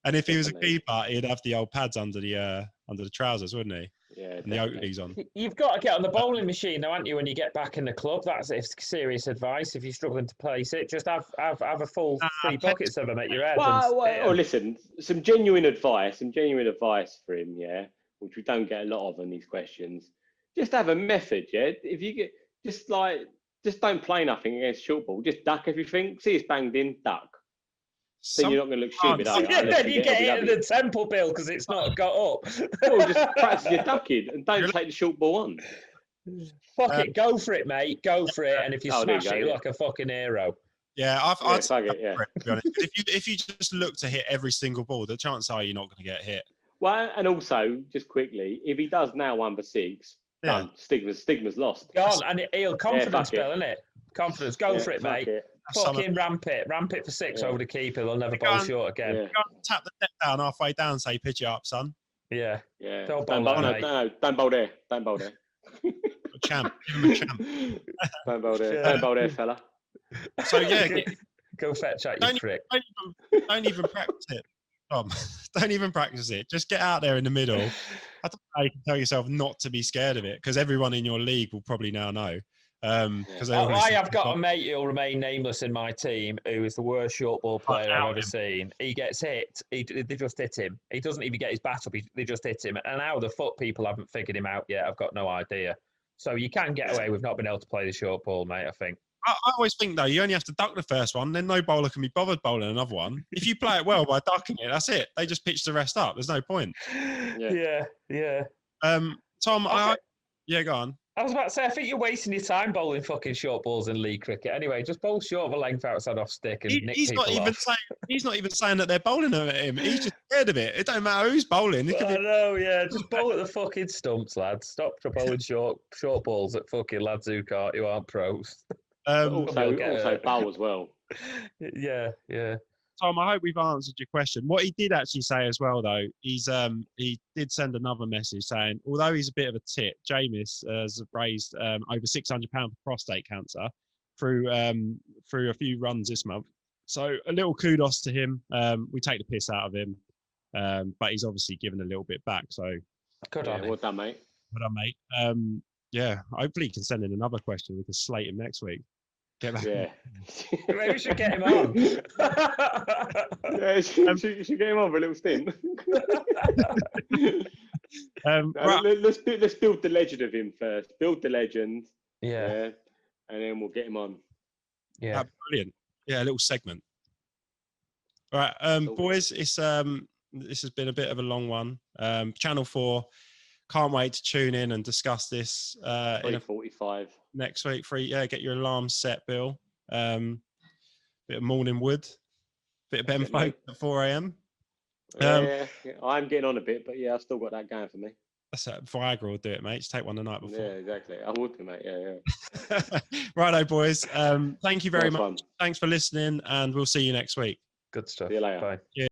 And if he was a keeper, he'd have the old pads under the trousers, wouldn't he? Yeah, and the Oakleys on. You've got to get on the bowling machine, though, haven't you? When you get back in the club, that's serious advice. If you're struggling to place it, just have a full 3 buckets of them at your head. Well, listen, some genuine advice for him, which we don't get a lot of on these questions. Just have a method, If you get just don't play nothing against short ball. Just duck everything. See it's banged in, duck. Then you're not going to look stupid. Then you get hit in the temple, Bill, because it's not got up. Well, just practice your ducking and don't take the short ball on. Fuck it, go for it, mate. Go for it, and if you smash it, you're like a fucking hero. Yeah, I'd say it, to be honest. If you just look to hit every single ball, the chances are you're not going to get hit. Well, and also, just quickly, if he does now 1 for 6, done. Stigma's lost. Gone, and he'll confidence, Bill, isn't it? Confidence, go for it, mate. Fucking ramp it for 6 over the keeper. They'll never bowl short again. Go and tap the deck down halfway down and say, pitch it up, son. Yeah. Don't bowl there. Don't bowl there. A champ. Give him a champ. Don't bowl there. Don't bowl there, fella. So, go fetch out your trick. Don't even practice it. Don't even practice it. Just get out there in the middle. I don't know how you can tell yourself not to be scared of it because everyone in your league will probably now know. I have got a mate who'll remain nameless in my team who is the worst short ball player I've ever seen. He gets hit. They just hit him. He doesn't even get his bat up. They just hit him. And how the foot people haven't figured him out yet, I've got no idea. So you can get away with not being able to play the short ball, mate, I think. I always think, though, you only have to duck the first one, then no bowler can be bothered bowling another one. If you play it well by ducking it, that's it. They just pitch the rest up. There's no point. Yeah. Tom, okay. Go on. I was about to say, I think you're wasting your time bowling fucking short balls in league cricket. Anyway, just bowl short of a length outside off stick and nick people off. He's not even saying that they're bowling at him. He's just scared of it. It don't matter who's bowling. Just bowl at the fucking stumps, lads. Stop bowling short balls at fucking lads who aren't pros. Also bowl as well. Yeah. Tom, I hope we've answered your question. What he did actually say as well, though, he did send another message saying, although he's a bit of a tit, Jameis has raised over £600 for prostate cancer through a few runs this month. So a little kudos to him. We take the piss out of him, but he's obviously given a little bit back. So good on him. Well done, mate. Hopefully he can send in another question. We can slate him next week. Get back. Yeah. Maybe we should get him on. Yeah, should get him on for a little stint. Let's build the legend of him first. Build the legend. Yeah. And then we'll get him on. Yeah. Brilliant. Yeah, a little segment. All right, boys. It's this has been a bit of a long one. Channel 4. Can't wait to tune in and discuss this. 3:45 next week. Get your alarms set, Bill. Bit of morning wood. Bit of Ben Folk at 4 a.m. Yeah, I'm getting on a bit, but yeah, I've still got that going for me. That's a Viagra will do it, mate. Just take one the night before. Yeah, exactly. I would be, mate. Yeah. Righto, boys. Thank you very much. Fun. Thanks for listening, and we'll see you next week. Good stuff. See you later. Bye. Yeah.